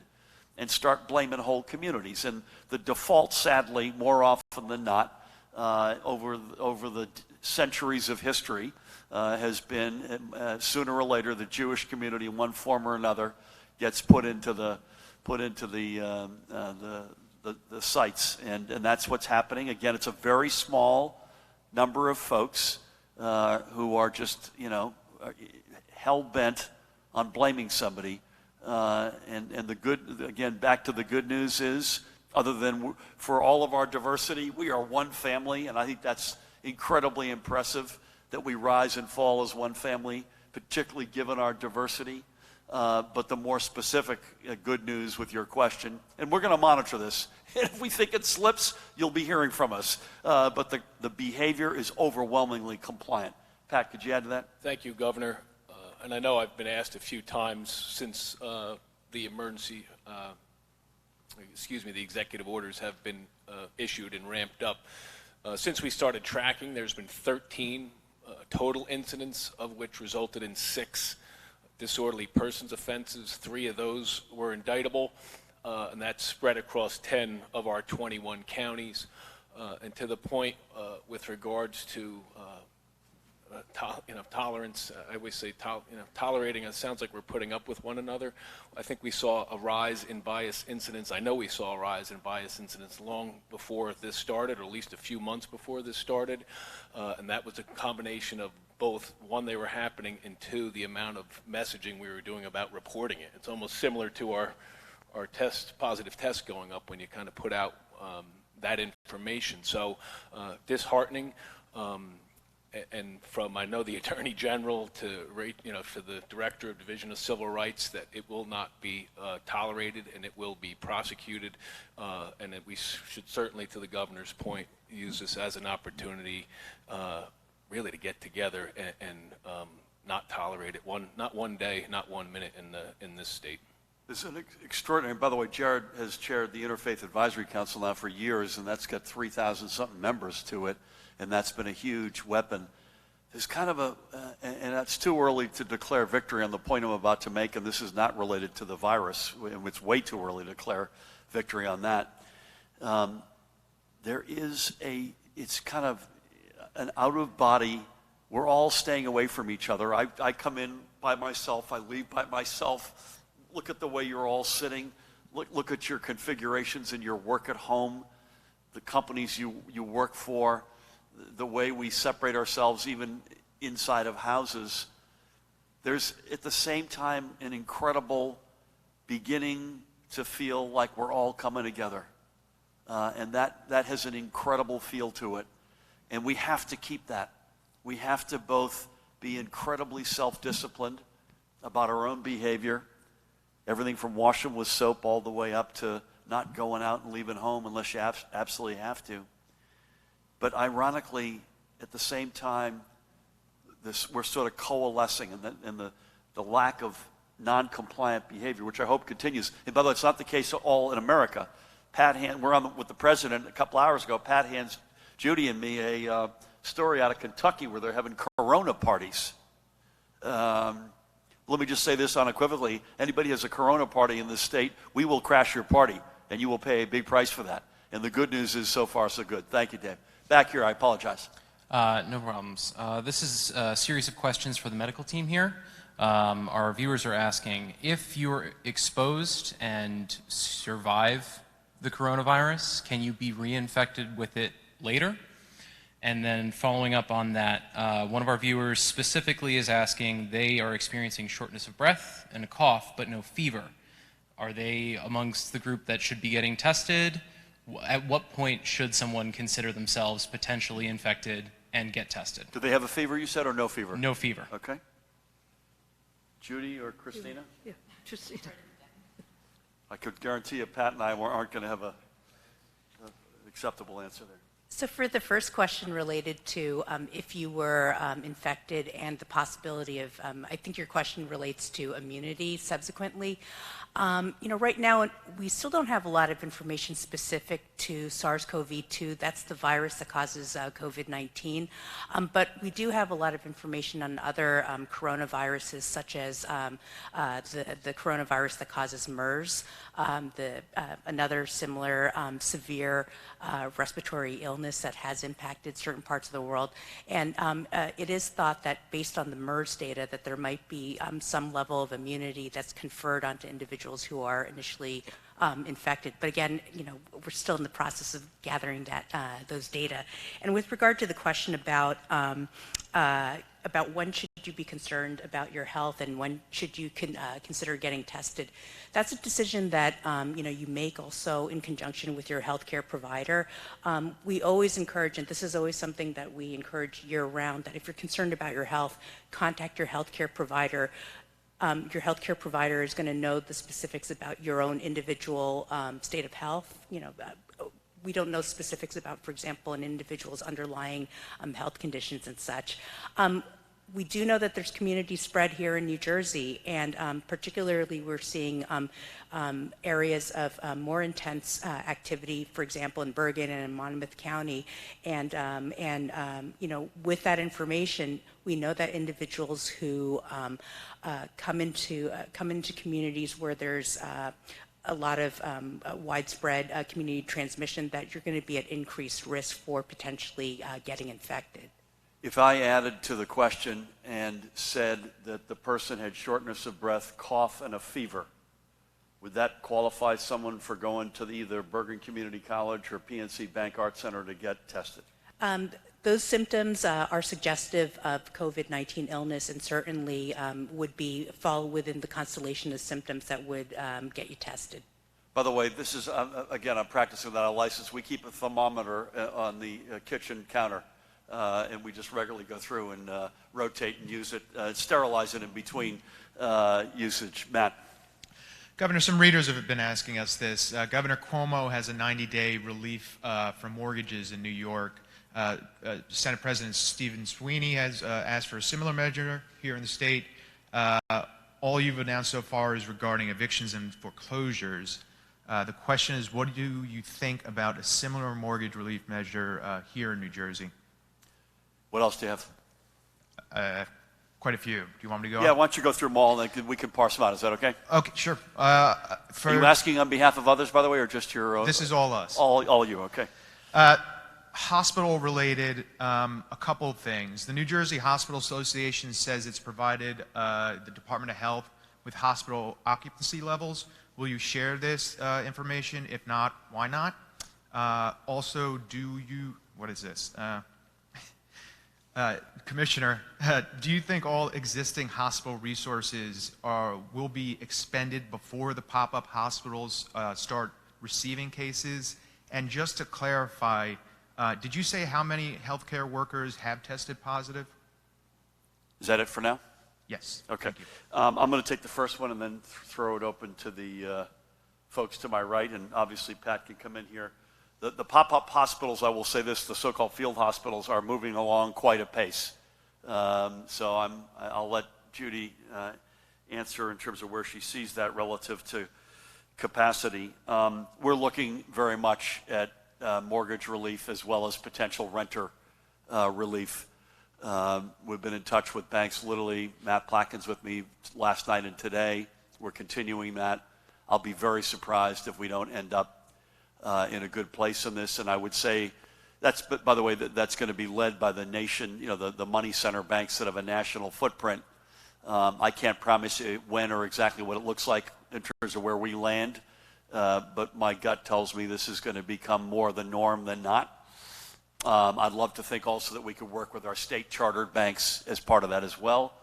and start blaming whole communities. And the default, sadly, more often than not, over the centuries of history, has been sooner or later the Jewish community in one form or another gets put into the sites, and that's what's happening. Again, it's a very small number of folks who are just hell bent on blaming somebody. And the good, again, back to the good news is, other than for all of our diversity, we are one family, and I think that's incredibly impressive that we rise and fall as one family, particularly given our diversity. But the more specific good news with your question, and we're going to monitor this. If we think it slips, you'll be hearing from us. But the behavior is overwhelmingly compliant. Pat, could you add to that? Thank you, Governor. And I know I've been asked a few times since the executive orders have been issued and ramped up. Since we started tracking, there's been 13 total incidents, of which resulted in 6 disorderly persons offenses. 3 of those were indictable, and that's spread across 10 of our 21 counties. And to the point with regards to tolerance, I always say tolerating, it sounds like we're putting up with one another. I think we saw a rise in bias incidents. I know we saw a rise in bias incidents long before this started, or at least a few months before this started, and that was a combination of both, 1, they were happening, and 2, the amount of messaging we were doing about reporting it. It's almost similar to our positive test going up when you kind of put out that information. So disheartening. And from, I know, the Attorney General to the Director of Division of Civil Rights, that it will not be tolerated and it will be prosecuted, and that we should certainly, to the Governor's point, use this as an opportunity really to get together and not tolerate it. Not one day, not 1 minute in this state. This is an extraordinary. By the way, Jared has chaired the Interfaith Advisory Council now for years, and that's got 3,000 something members to it. And that's been a huge weapon. There's kind of and that's too early to declare victory on the point I'm about to make, and this is not related to the virus. It's way too early to declare victory on that. It's kind of an out-of-body, we're all staying away from each other. I come in by myself, I leave by myself. Look at the way you're all sitting. Look at your configurations in your work at home, the companies you work for. the way we separate ourselves even inside of houses, there's at the same time an incredible beginning to feel like we're all coming together. And that has an incredible feel to it. And we have to keep that. We have to both be incredibly self-disciplined about our own behavior, everything from washing with soap all the way up to not going out and leaving home unless you absolutely have to. But ironically, at the same time, we're sort of coalescing in the lack of non-compliant behavior, which I hope continues. And by the way, it's not the case all in America. We're on with the president a couple hours ago. Pat hands Judy and me a story out of Kentucky where they're having Corona parties. Let me just say this unequivocally. Anybody has a Corona party in this state, we will crash your party, and you will pay a big price for that. And the good news is so far so good. Thank you, Dave. Back here, I apologize. No problems. This is a series of questions for the medical team here. Our viewers are asking, if you're exposed and survive the coronavirus, can you be reinfected with it later? And then following up on that, one of our viewers specifically is asking, they are experiencing shortness of breath and a cough, but no fever. Are they amongst the group that should be getting tested? At what point should someone consider themselves potentially infected and get tested? Do they have a fever, you said, or no fever? No fever. Okay. Judy or Christina? Yeah, Christina. I could guarantee you Pat and I aren't going to have an acceptable answer there. So for the first question related to if you were infected and the possibility of, I think your question relates to immunity subsequently. Right now we still don't have a lot of information specific to SARS-CoV-2. That's the virus that causes COVID-19. But we do have a lot of information on other coronaviruses, such as the coronavirus that causes MERS, another similar severe respiratory illness that has impacted certain parts of the world. And it is thought that based on the MERS data that there might be some level of immunity that's conferred onto individuals who are initially infected. But again, we're still in the process of gathering those data. And with regard to the question about when should you be concerned about your health and when should you consider getting tested, that's a decision that you make also in conjunction with your healthcare provider. We always encourage, and this is always something that we encourage year-round, that if you're concerned about your health, contact your healthcare provider. Your healthcare provider is going to know the specifics about your own individual state of health. We don't know specifics about, for example, an individual's underlying health conditions and such. We do know that there's community spread here in New Jersey, and particularly we're seeing areas of more intense activity, for example, in Bergen and in Monmouth County. And with that information, we know that individuals who come into communities where there's a lot of widespread community transmission, that you're going to be at increased risk for potentially getting infected. If I added to the question and said that the person had shortness of breath, cough, and a fever, would that qualify someone for going to either Bergen Community College or PNC Bank Art Center to get tested? Those symptoms are suggestive of COVID-19 illness and certainly would fall within the constellation of symptoms that would get you tested. By the way, this is, again, I'm practicing without a license. We keep a thermometer on the kitchen counter. And we just regularly go through and rotate and use it, sterilize it in between usage. Matt. Governor, some readers have been asking us this. Governor Cuomo has a 90-day relief for mortgages in New York. Senate President Stephen Sweeney has asked for a similar measure here in the state. All you've announced so far is regarding evictions and foreclosures. The question is, what do you think about a similar mortgage relief measure here in New Jersey? What else do you have? Quite a few. Do you want me to go? Yeah, why don't you go through them all and then we can parse them out. Is that okay? Okay, sure. Are you asking on behalf of others, by the way, or just your... This is all us. All you, okay. Hospital-related, a couple of things. The New Jersey Hospital Association says it's provided the Department of Health with hospital occupancy levels. Will you share this information? If not, why not? Also, what is this? Commissioner, do you think all existing hospital resources will be expended before the pop-up hospitals start receiving cases? And just to clarify, did you say how many healthcare workers have tested positive? Is that it for now? Yes. Okay. Thank you. I'm going to take the first one and then throw it open to the folks to my right, and obviously Pat can come in here. The pop-up hospitals, I will say this, the so-called field hospitals are moving along quite a pace. So I'll let Judy answer in terms of where she sees that relative to capacity. We're looking very much at mortgage relief as well as potential renter relief. We've been in touch with banks. Literally, Matt Plakins with me last night and today. We're continuing that. I'll be very surprised if we don't end up in a good place in this. And I would say by the way, that's going to be led by the nation, the money center banks that have a national footprint. I can't promise you when or exactly what it looks like in terms of where we land, but my gut tells me this is going to become more the norm than not. I'd love to think also that we could work with our state chartered banks as part of that as well.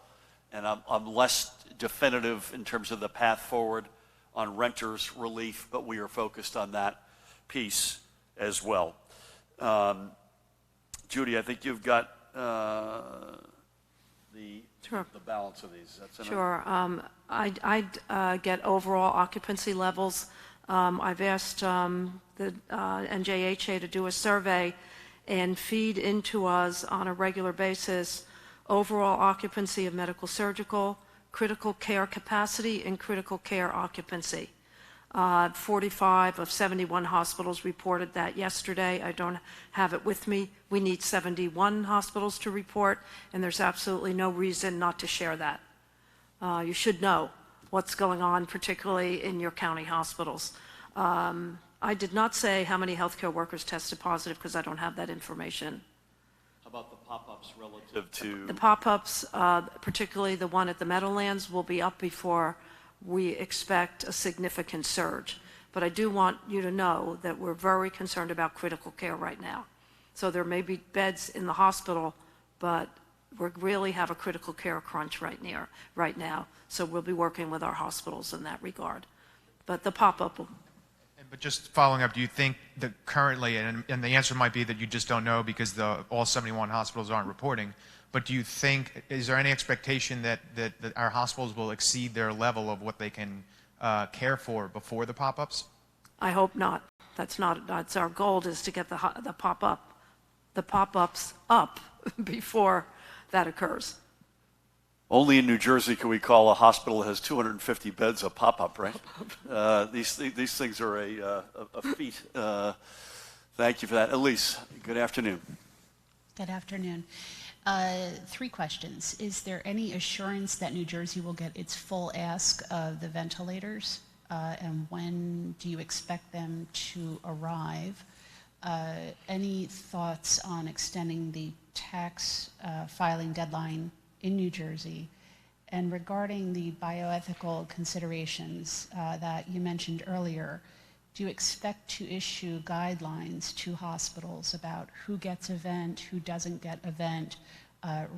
And I'm less definitive in terms of the path forward on renters relief, but we are focused on that piece as well. Judy, I think you've got Sure. the balance of these. That's enough? Sure. I'd get overall occupancy levels. I've asked the NJHA to do a survey and feed into us on a regular basis overall occupancy of medical surgical, critical care capacity, and critical care occupancy. 45 of 71 hospitals reported that yesterday. I don't have it with me. We need 71 hospitals to report, and there's absolutely no reason not to share that. You should know what's going on, particularly in your county hospitals. I did not say how many healthcare workers tested positive because I don't have that information. How about the pop-ups relative to? The pop-ups, particularly the one at the Meadowlands, will be up before we expect a significant surge. But I do want you to know that we're very concerned about critical care right now. So there may be beds in the hospital, but we really have a critical care crunch right now. So we'll be working with our hospitals in that regard. But the pop-up will. But just following up, do you think that currently, and the answer might be that you just don't know because all 71 hospitals aren't reporting, but do you think, is there any expectation that our hospitals will exceed their level of what they can care for before the pop-ups? I hope not. That's our goal, is to get the pop-ups up before that occurs. Only in New Jersey can we call a hospital that has 250 beds a pop-up, right? These things are a feat. Thank you for that. Elise, good afternoon. Good afternoon. 3 questions. Is there any assurance that New Jersey will get its full ask of the ventilators? And when do you expect them to arrive? Any thoughts on extending the tax filing deadline in New Jersey? And regarding the bioethical considerations that you mentioned earlier, do you expect to issue guidelines to hospitals about who gets a vent, who doesn't get a vent,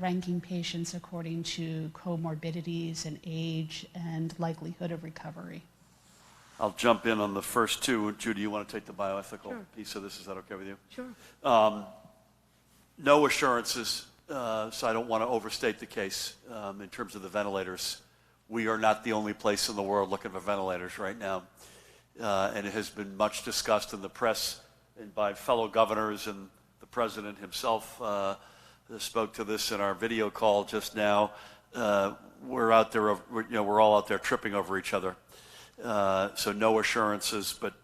ranking patients according to comorbidities and age and likelihood of recovery? I'll jump in on the first 2. Judy, you want to take the bioethical piece of this? Is that okay with you? Sure. No assurances, so I don't want to overstate the case in terms of the ventilators. We are not the only place in the world looking for ventilators right now. And it has been much discussed in the press and by fellow governors, and the president himself spoke to this in our video call just now. We're out there, we're all out there tripping over each other. So no assurances, but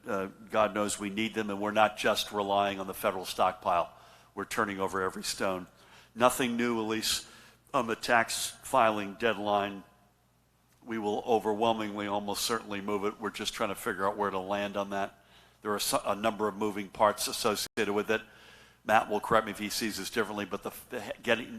God knows we need them, and we're not just relying on the federal stockpile. We're turning over every stone. Nothing new, Elise, on the tax filing deadline. We will overwhelmingly, almost certainly move it. We're just trying to figure out where to land on that. There are a number of moving parts associated with it. Matt will correct me if he sees this differently, but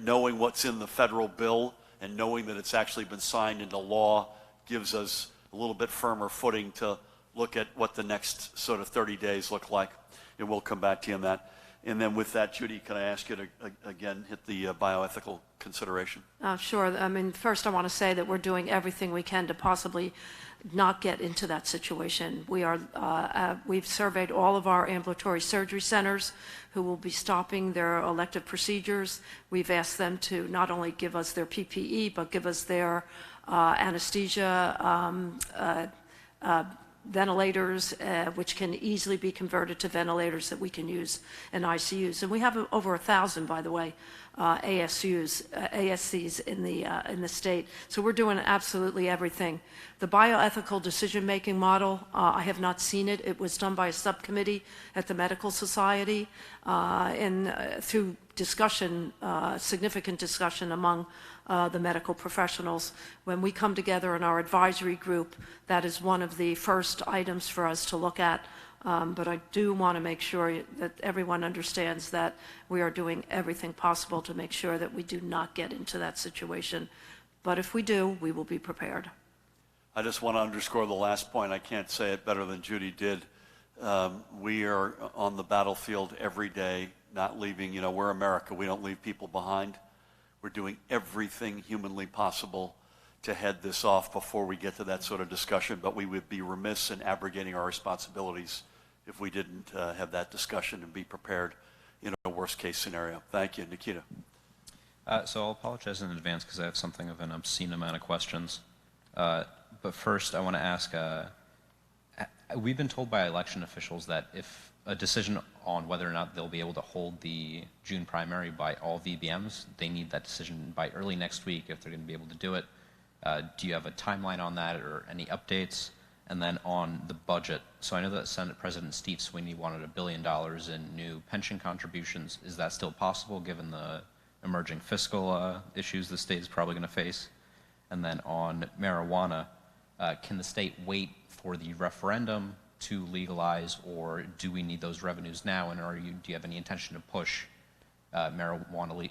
knowing what's in the federal bill and knowing that it's actually been signed into law gives us a little bit firmer footing to look at what the next sort of 30 days look like, and we'll come back to you on that. And then with that, Judy, can I ask you to, again, hit the bioethical consideration? Sure. I mean, first I want to say that we're doing everything we can to possibly not get into that situation. We've surveyed all of our ambulatory surgery centers who will be stopping their elective procedures. We've asked them to not only give us their PPE, but give us their anesthesia ventilators, which can easily be converted to ventilators that we can use in ICUs. And we have over 1,000, by the way, ASCs in the state. So we're doing absolutely everything. The bioethical decision-making model, I have not seen it. It was done by a subcommittee at the Medical Society, and through discussion, significant discussion among the medical professionals. When we come together in our advisory group, that is one of the first items for us to look at. But I do want to make sure that everyone understands that we are doing everything possible to make sure that we do not get into that situation. But if we do, we will be prepared. I just want to underscore the last point. I can't say it better than Judy did. We are on the battlefield every day, not leaving. We're America. We don't leave people behind. We're doing everything humanly possible to head this off before we get to that sort of discussion, but we would be remiss in abrogating our responsibilities if we didn't have that discussion and be prepared in a worst-case scenario. Thank you. Nikita. So I'll apologize in advance because I have something of an obscene amount of questions. But first, I want to ask, we've been told by election officials that if a decision on whether or not they'll be able to hold the June primary by all VBMs, they need that decision by early next week if they're going to be able to do it. Do you have a timeline on that or any updates? And then on the budget, so I know that Senate President Steve Sweeney wanted $1 billion in new pension contributions. Is that still possible given the emerging fiscal issues the state is probably going to face? And then on marijuana, can the state wait for the referendum to legalize, or do we need those revenues now? And do you have any intention to push marijuana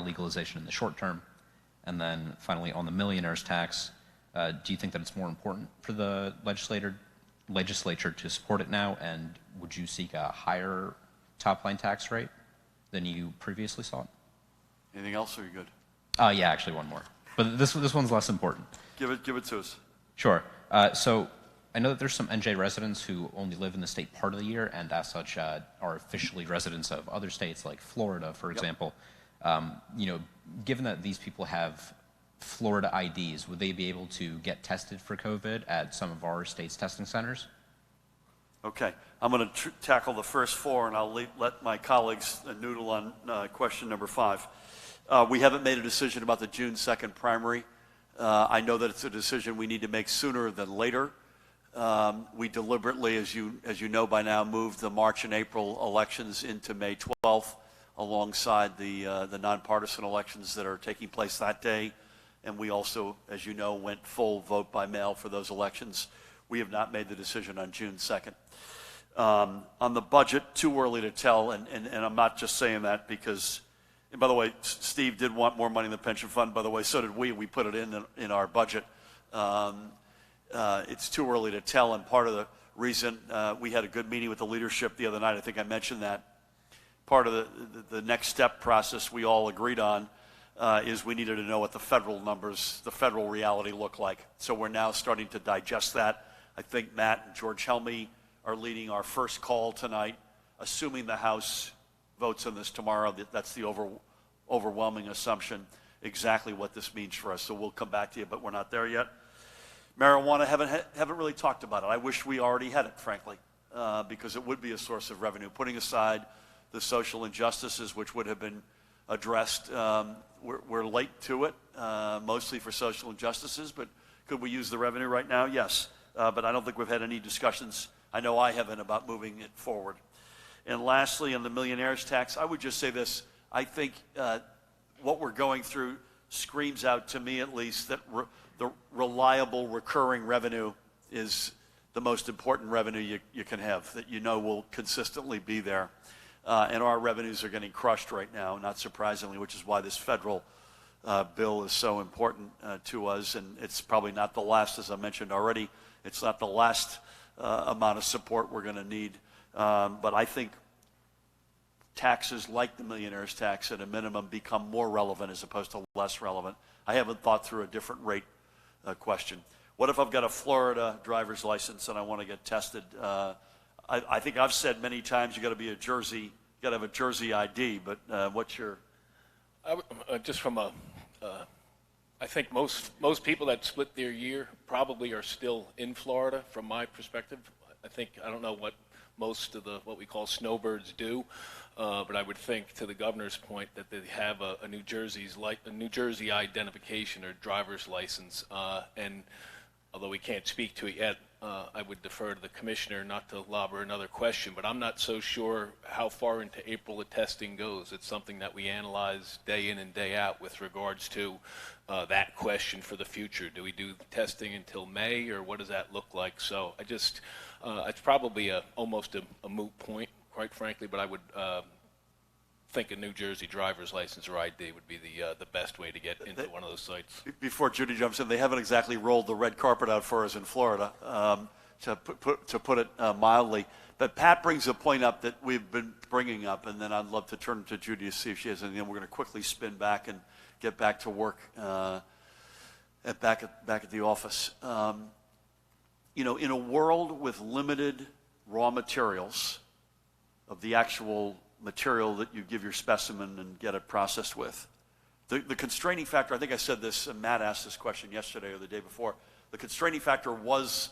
legalization in the short term? And then finally, on the millionaire's tax, do you think that it's more important for the legislature to support it now? And would you seek a higher top-line tax rate than you previously sought? Anything else, or are you good? Yeah, actually one more. But this one's less important. Give it to us. Sure. So I know that there's some NJ residents who only live in the state part of the year and as such are officially residents of other states like Florida, for example. Given that these people have Florida IDs, would they be able to get tested for COVID at some of our state's testing centers? Okay. I'm going to tackle the first four, and I'll let my colleagues noodle on question number 5. We haven't made a decision about the June 2nd primary. I know that it's a decision we need to make sooner than later. We deliberately, as you know by now, moved the March and April elections into May 12th alongside the nonpartisan elections that are taking place that day. And we also, as you know, went full vote by mail for those elections. We have not made the decision on June 2nd. On the budget, too early to tell, and I'm not just saying that because, and by the way, Steve did want more money in the pension fund. By the way, so did we. We put it in our budget. It's too early to tell, and part of the reason we had a good meeting with the leadership the other night, I think I mentioned that, part of the next step process we all agreed on is we needed to know what the federal numbers, the federal reality look like. So we're now starting to digest that. I think Matt and George Helmy are leading our first call tonight, assuming the House votes on this tomorrow. That's the overwhelming assumption, exactly what this means for us. So we'll come back to you, but we're not there yet. Marijuana, haven't really talked about it. I wish we already had it, frankly, because it would be a source of revenue. Putting aside the social injustices which would have been addressed, we're late to it, mostly for social injustices, but could we use the revenue right now? Yes, but I don't think we've had any discussions. I know I haven't about moving it forward. And lastly, on the millionaire's tax, I would just say this. I think what we're going through screams out to me, at least, that the reliable recurring revenue is the most important revenue you can have, that you know will consistently be there. And our revenues are getting crushed right now, not surprisingly, which is why this federal bill is so important to us. And it's probably not the last, as I mentioned already, it's not the last amount of support we're going to need. But I think taxes like the millionaire's tax at a minimum become more relevant as opposed to less relevant. I haven't thought through a different rate question. What if I've got a Florida driver's license and I want to get tested? I think I've said many times you got to be a Jersey, you got to have a Jersey ID. But what's your? Just from a, I think most people that split their year probably are still in Florida. From my perspective, I don't know what most of the what we call snowbirds do, but I would think, to the governor's point, that they have a New Jersey identification or driver's license, and although we can't speak to it yet, I would defer to the commissioner not to lobber another question, but I'm not so sure how far into April the testing goes. It's something that we analyze day in and day out with regards to that question for the future. Do we do testing until May, or what does that look like? So I just, it's probably almost a moot point, quite frankly, but I would think a New Jersey driver's license or ID would be the best way to get into one of those sites. Before Judy jumps in, they haven't exactly rolled the red carpet out for us in Florida, to put it mildly. But Pat brings a point up that we've been bringing up, and then I'd love to turn to Judy to see if she has anything. We're going to quickly spin back and get back to work back at the office. In a world with limited raw materials of the actual material that you give your specimen and get it processed with, the constraining factor, I think I said this, and Matt asked this question yesterday or the day before, the constraining factor was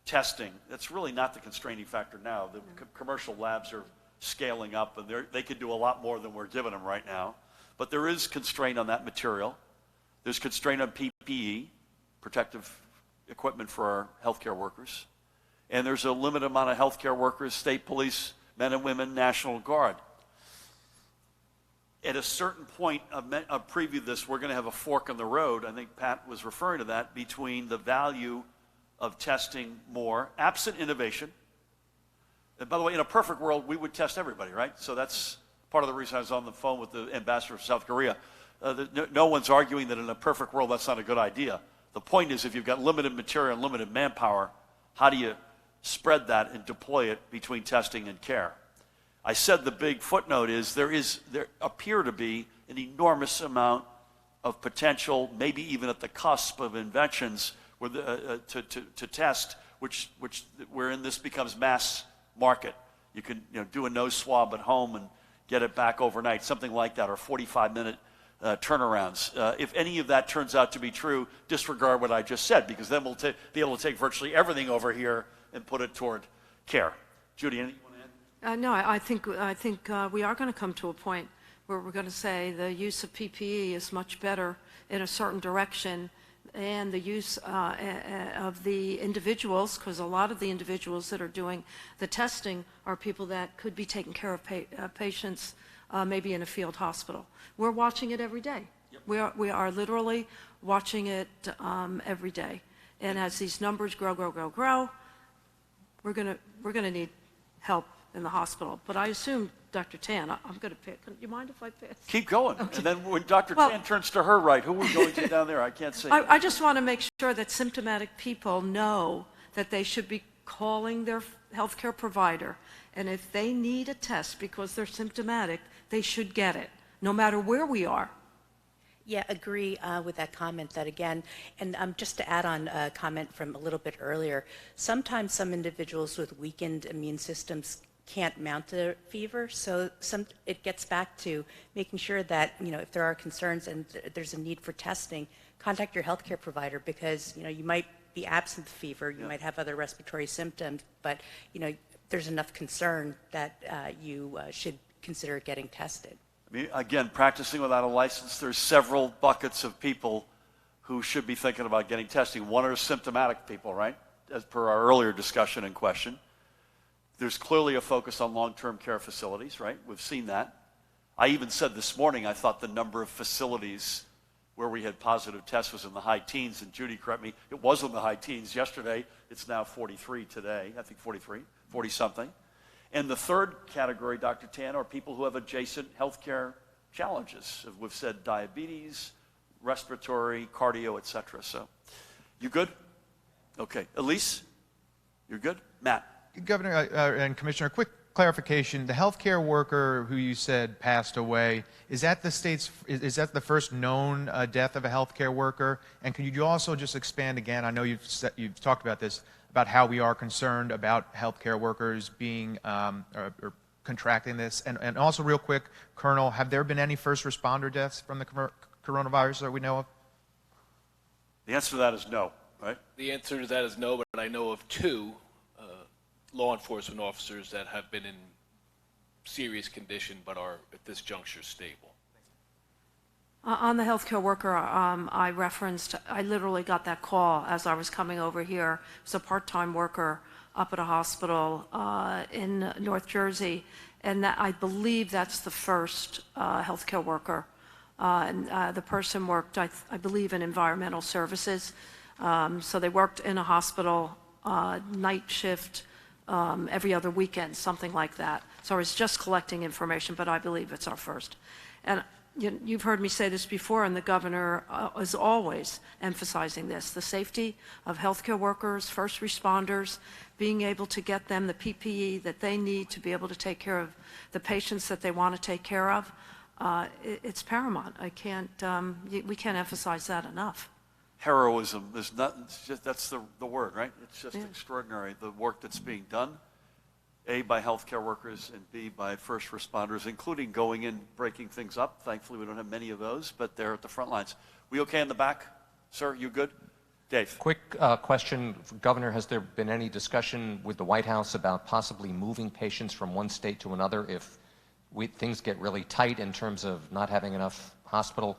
testing. That's really not the constraining factor now. The commercial labs are scaling up, and they could do a lot more than we're giving them right now. But there is constraint on that material. There's constraint on PPE, protective equipment for our healthcare workers. And there's a limited amount of healthcare workers, state police, men and women, National Guard. At a certain point, I've previewed this, we're going to have a fork in the road. I think Pat was referring to that, between the value of testing more, absent innovation. And by the way, in a perfect world, we would test everybody, right? So that's part of the reason I was on the phone with the ambassador of South Korea. No one's arguing that in a perfect world that's not a good idea. The point is, if you've got limited material and limited manpower, how do you spread that and deploy it between testing and care? I said the big footnote is there appear to be an enormous amount of potential, maybe even at the cusp of inventions to test, wherein this becomes mass market. You can do a nose swab at home and get it back overnight, something like that, or 45-minute turnarounds. If any of that turns out to be true, disregard what I just said, because then we'll be able to take virtually everything over here and put it toward care. Judy, anything you want to add? No, I think we are going to come to a point where we're going to say the use of PPE is much better in a certain direction, and the use of the individuals, because a lot of the individuals that are doing the testing are people that could be taking care of patients maybe in a field hospital. We're watching it every day. Yep. We are literally watching it every day. And as these numbers grow, we're going to need help in the hospital. But I assume, Dr. Tan, I'm going to pick. Do you mind if I pick? Keep going. Okay. And then when Dr. Tan turns to her right, who are we going to down there? I can't see. I just want to make sure that symptomatic people know that they should be calling their healthcare provider. And if they need a test because they're symptomatic, they should get it, no matter where we are. Yeah, agree with that comment. That again, and just to add on a comment from a little bit earlier, sometimes some individuals with weakened immune systems can't mount a fever, so it gets back to making sure that, if there are concerns and there's a need for testing, contact your healthcare provider, because you might be absent the fever, you might have other respiratory symptoms, but there's enough concern that you should consider getting tested. I mean, again, practicing without a license, there's several buckets of people who should be thinking about getting testing. One are symptomatic people, right? As per our earlier discussion and question. There's clearly a focus on long-term care facilities, right? We've seen that. I even said this morning I thought the number of facilities where we had positive tests was in the high teens, and Judy, correct me, it was in the high teens yesterday. It's now 43 today, I think 40-something. And the third category, Dr. Tan, are people who have adjacent healthcare challenges. We've said diabetes, respiratory, cardio, et cetera. So, you good? Okay. Elise, you're good? Matt? Governor and Commissioner, a quick clarification, the healthcare worker who you said passed away, is that the first known death of a healthcare worker? And can you also just expand again? I know you've talked about this, about how we are concerned about healthcare workers being or contracting this. And also, real quick, Colonel, have there been any first responder deaths from the coronavirus that we know of? The answer to that is no, right? The answer to that is no, but I know of 2 law enforcement officers that have been in serious condition but are at this juncture stable. On the healthcare worker, I literally got that call as I was coming over here. It's a part-time worker up at a hospital in North Jersey, and I believe that's the first healthcare worker. The person worked, I believe, in environmental services. So they worked in a hospital, night shift, every other weekend, something like that. So I was just collecting information, but I believe it's our first. And you've heard me say this before, and the governor is always emphasizing this, the safety of healthcare workers, first responders, being able to get them the PPE that they need to be able to take care of the patients that they want to take care of. It's paramount. We can't emphasize that enough. Heroism, there's nothing, that's the word, right? It's just extraordinary, the work that's being done, A, by healthcare workers, and B, by first responders, including going in, breaking things up. Thankfully, we don't have many of those, but they're at the front lines. We okay in the back? Sir, you good? Dave. Quick question, Governor, has there been any discussion with the White House about possibly moving patients from one state to another if things get really tight in terms of not having enough hospital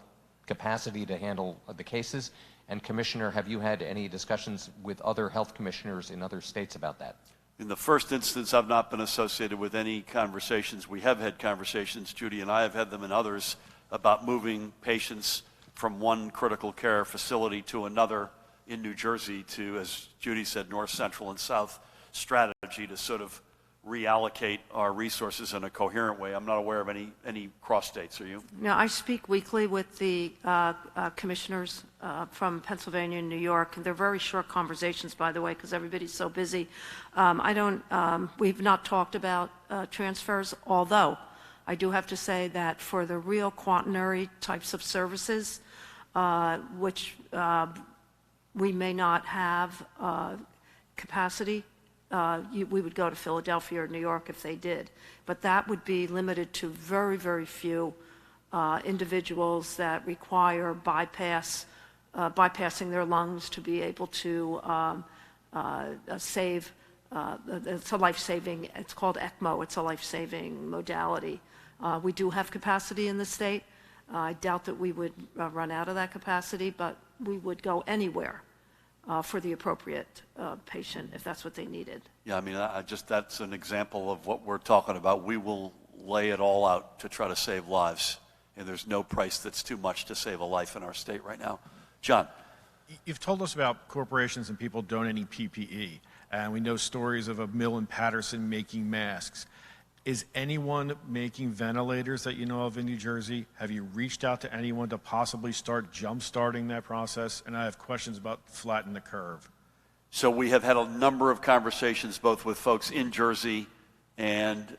capacity to handle the cases? And Commissioner, have you had any discussions with other health commissioners in other states about that? In the first instance, I've not been associated with any conversations. We have had conversations, Judy and I have had them and others, about moving patients from one critical care facility to another in New Jersey to, as Judy said, north, central, and south strategy to sort of reallocate our resources in a coherent way. I'm not aware of any cross states. Are you? Now, I speak weekly with the commissioners from Pennsylvania and New York, and they're very short conversations, by the way, because everybody's so busy. We've not talked about transfers, although I do have to say that for the real quaternary types of services, which we may not have capacity, we would go to Philadelphia or New York if they did. But that would be limited to very, very few individuals that require bypassing their lungs to be able to save. It's a life-saving, it's called ECMO, it's a life-saving modality. We do have capacity in the state. I doubt that we would run out of that capacity, but we would go anywhere for the appropriate patient if that's what they needed. Yeah, I mean, that's an example of what we're talking about. We will lay it all out to try to save lives, and there's no price that's too much to save a life in our state right now. John. You've told us about corporations and people donating PPE, and we know stories of a mill in Patterson making masks. Is anyone making ventilators that you know of in New Jersey? Have you reached out to anyone to possibly start jump-starting that process? And I have questions about flatten the curve. So we have had a number of conversations both with folks in Jersey and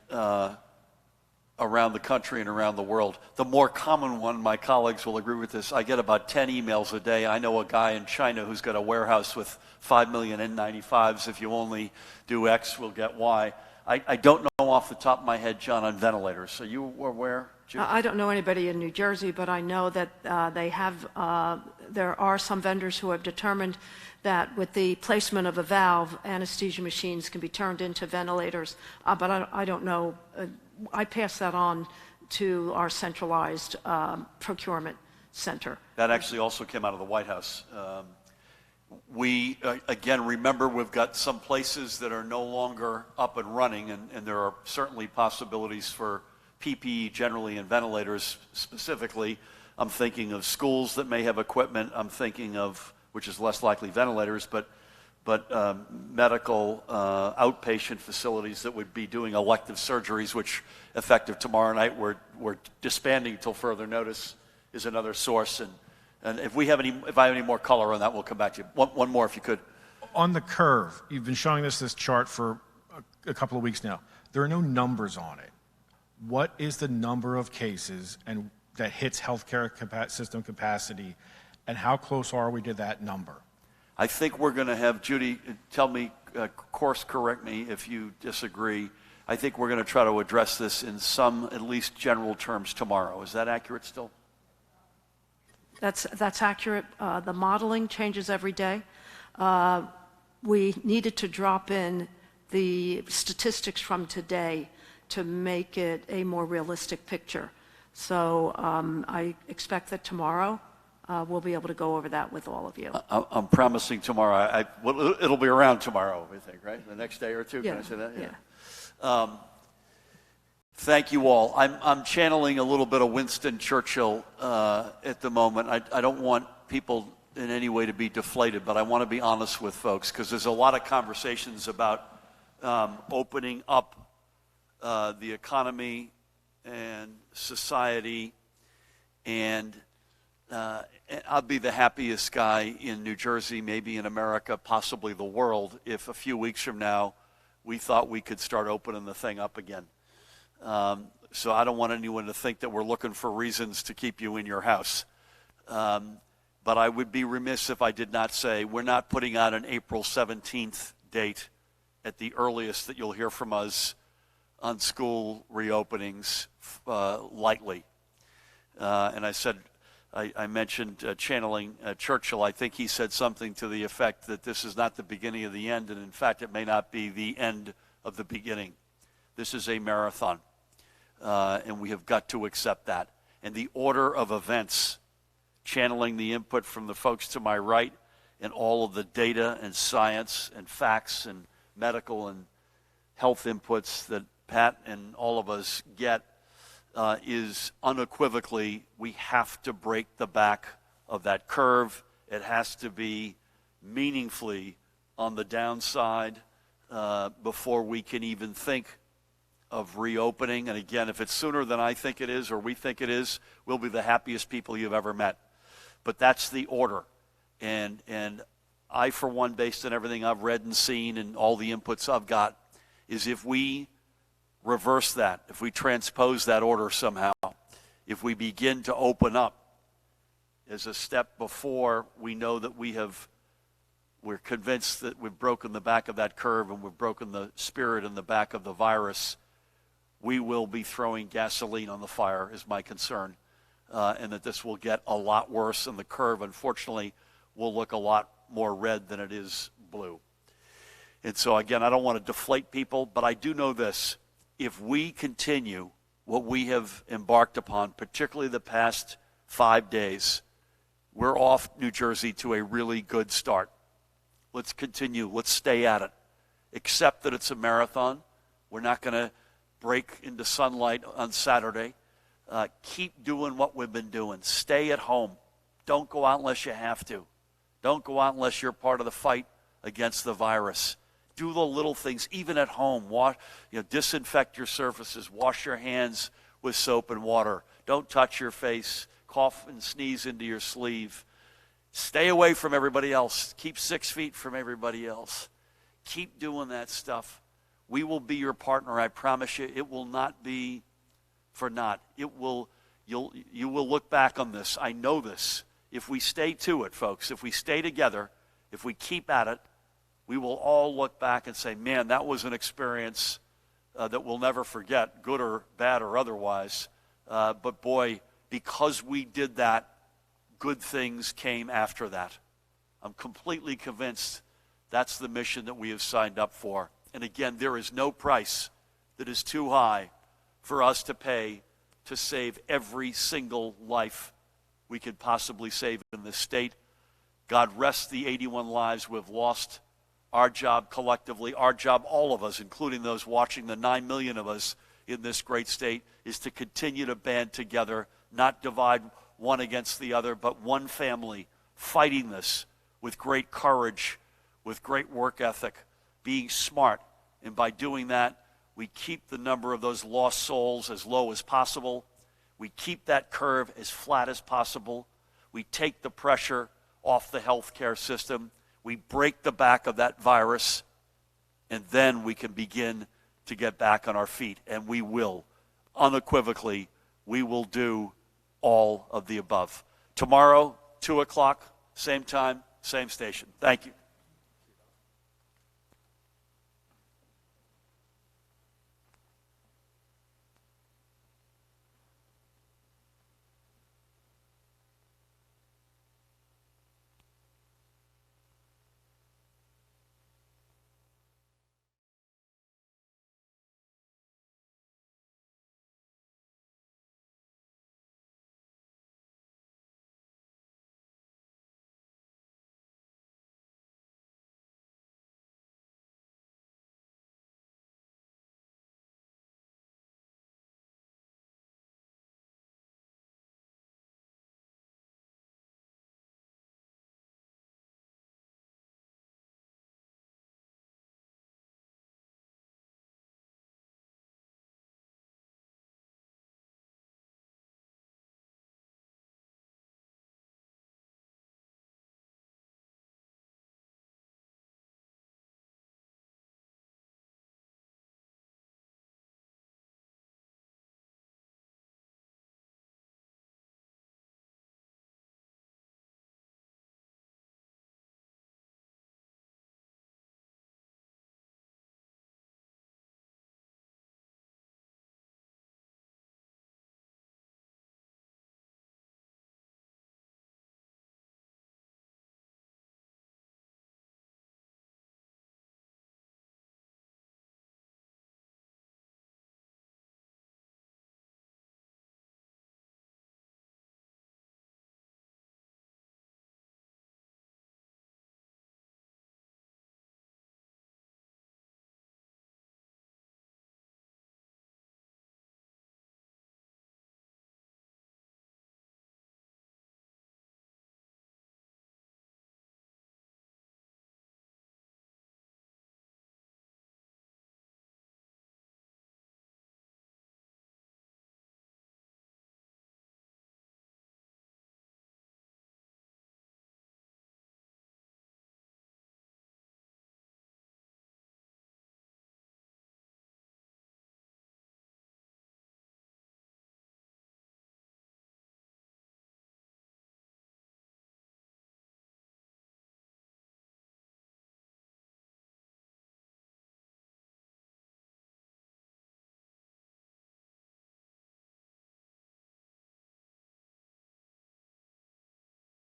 around the country and around the world. The more common one, my colleagues will agree with this, I get about 10 emails a day. I know a guy in China who's got a warehouse with 5 million N95s. If you only do X, we'll get Y. I don't know off the top of my head, John, on ventilators. Are you aware, Judy? I don't know anybody in New Jersey, but I know that there are some vendors who have determined that with the placement of a valve, anesthesia machines can be turned into ventilators. But I don't know. I pass that on to our centralized procurement center. That actually also came out of the White House. We, again, remember we've got some places that are no longer up and running, and there are certainly possibilities for PPE generally and ventilators specifically. I'm thinking of schools that may have equipment. I'm thinking of, which is less likely ventilators, but medical outpatient facilities that would be doing elective surgeries, which effective tomorrow night we're disbanding until further notice is another source. And if I have any more color on that, we'll come back to you. One more, if you could. On the curve, you've been showing us this chart for a couple of weeks now. There are no numbers on it. What is the number of cases and that hits healthcare system capacity, and how close are we to that number? I think we're going to have Judy tell me, course correct me if you disagree. I think we're going to try to address this in some, at least general terms tomorrow. Is that accurate still? That's accurate. The modeling changes every day. We needed to drop in the statistics from today to make it a more realistic picture. So I expect that tomorrow we'll be able to go over that with all of you. I'm promising tomorrow. Well, it'll be around tomorrow, I think, right? The next day or two? Yeah. Can I say that? Yeah. Thank you all. I'm channeling a little bit of Winston Churchill at the moment. I don't want people in any way to be deflated, but I want to be honest with folks because there's a lot of conversations about opening up the economy and society, and I'll be the happiest guy in New Jersey, maybe in America, possibly the world, if a few weeks from now we thought we could start opening the thing up again. So I don't want anyone to think that we're looking for reasons to keep you in your house. But I would be remiss if I did not say we're not putting out an April 17th date at the earliest that you'll hear from us on school reopenings lightly. And I said, I mentioned channeling Churchill. I think he said something to the effect that this is not the beginning of the end, and in fact it may not be the end of the beginning. This is a marathon, and we have got to accept that. And the order of events, channeling the input from the folks to my right and all of the data and science and facts and medical and health inputs that Pat and all of us get, is unequivocally we have to break the back of that curve. It has to be meaningfully on the downside before we can even think of reopening. And again, if it's sooner than I think it is or we think it is, we'll be the happiest people you've ever met. But that's the order. And I, for one, based on everything I've read and seen and all the inputs I've got, is if we reverse that, if we transpose that order somehow, if we begin to open up as a step before we know that we're convinced that we've broken the back of that curve and we've broken the spirit in the back of the virus, we will be throwing gasoline on the fire, is my concern, and that this will get a lot worse, and the curve, unfortunately, will look a lot more red than it is blue. And so, again, I don't want to deflate people, but I do know this. If we continue what we have embarked upon, particularly the past 5 days, we're off New Jersey to a really good start. Let's continue. Let's stay at it. Accept that it's a marathon. We're not going to break into sunlight on Saturday. Keep doing what we've been doing. Stay at home. Don't go out unless you have to. Don't go out unless you're part of the fight against the virus. Do the little things, even at home. Disinfect your surfaces. Wash your hands with soap and water. Don't touch your face. Cough and sneeze into your sleeve. Stay away from everybody else. Keep 6 feet from everybody else. Keep doing that stuff. We will be your partner, I promise you. It will not be for naught. You will look back on this. I know this. If we stay to it, folks, if we stay together, if we keep at it, we will all look back and say, man, that was an experience that we'll never forget, good or bad or otherwise. But boy, because we did that, good things came after that. I'm completely convinced that's the mission that we have signed up for. And again, there is no price that is too high for us to pay to save every single life we could possibly save in this state. God rest the 81 lives we've lost. Our job collectively, our job, all of us, including those watching, the 9 million of us in this great state, is to continue to band together, not divide one against the other, but one family fighting this with great courage, with great work ethic, being smart. And by doing that, we keep the number of those lost souls as low as possible. We keep that curve as flat as possible. We take the pressure off the healthcare system. We break the back of that virus, and then we can begin to get back on our feet, and we will. Unequivocally, we will do all of the above. Tomorrow, 2 o'clock, same time, same station. Thank you.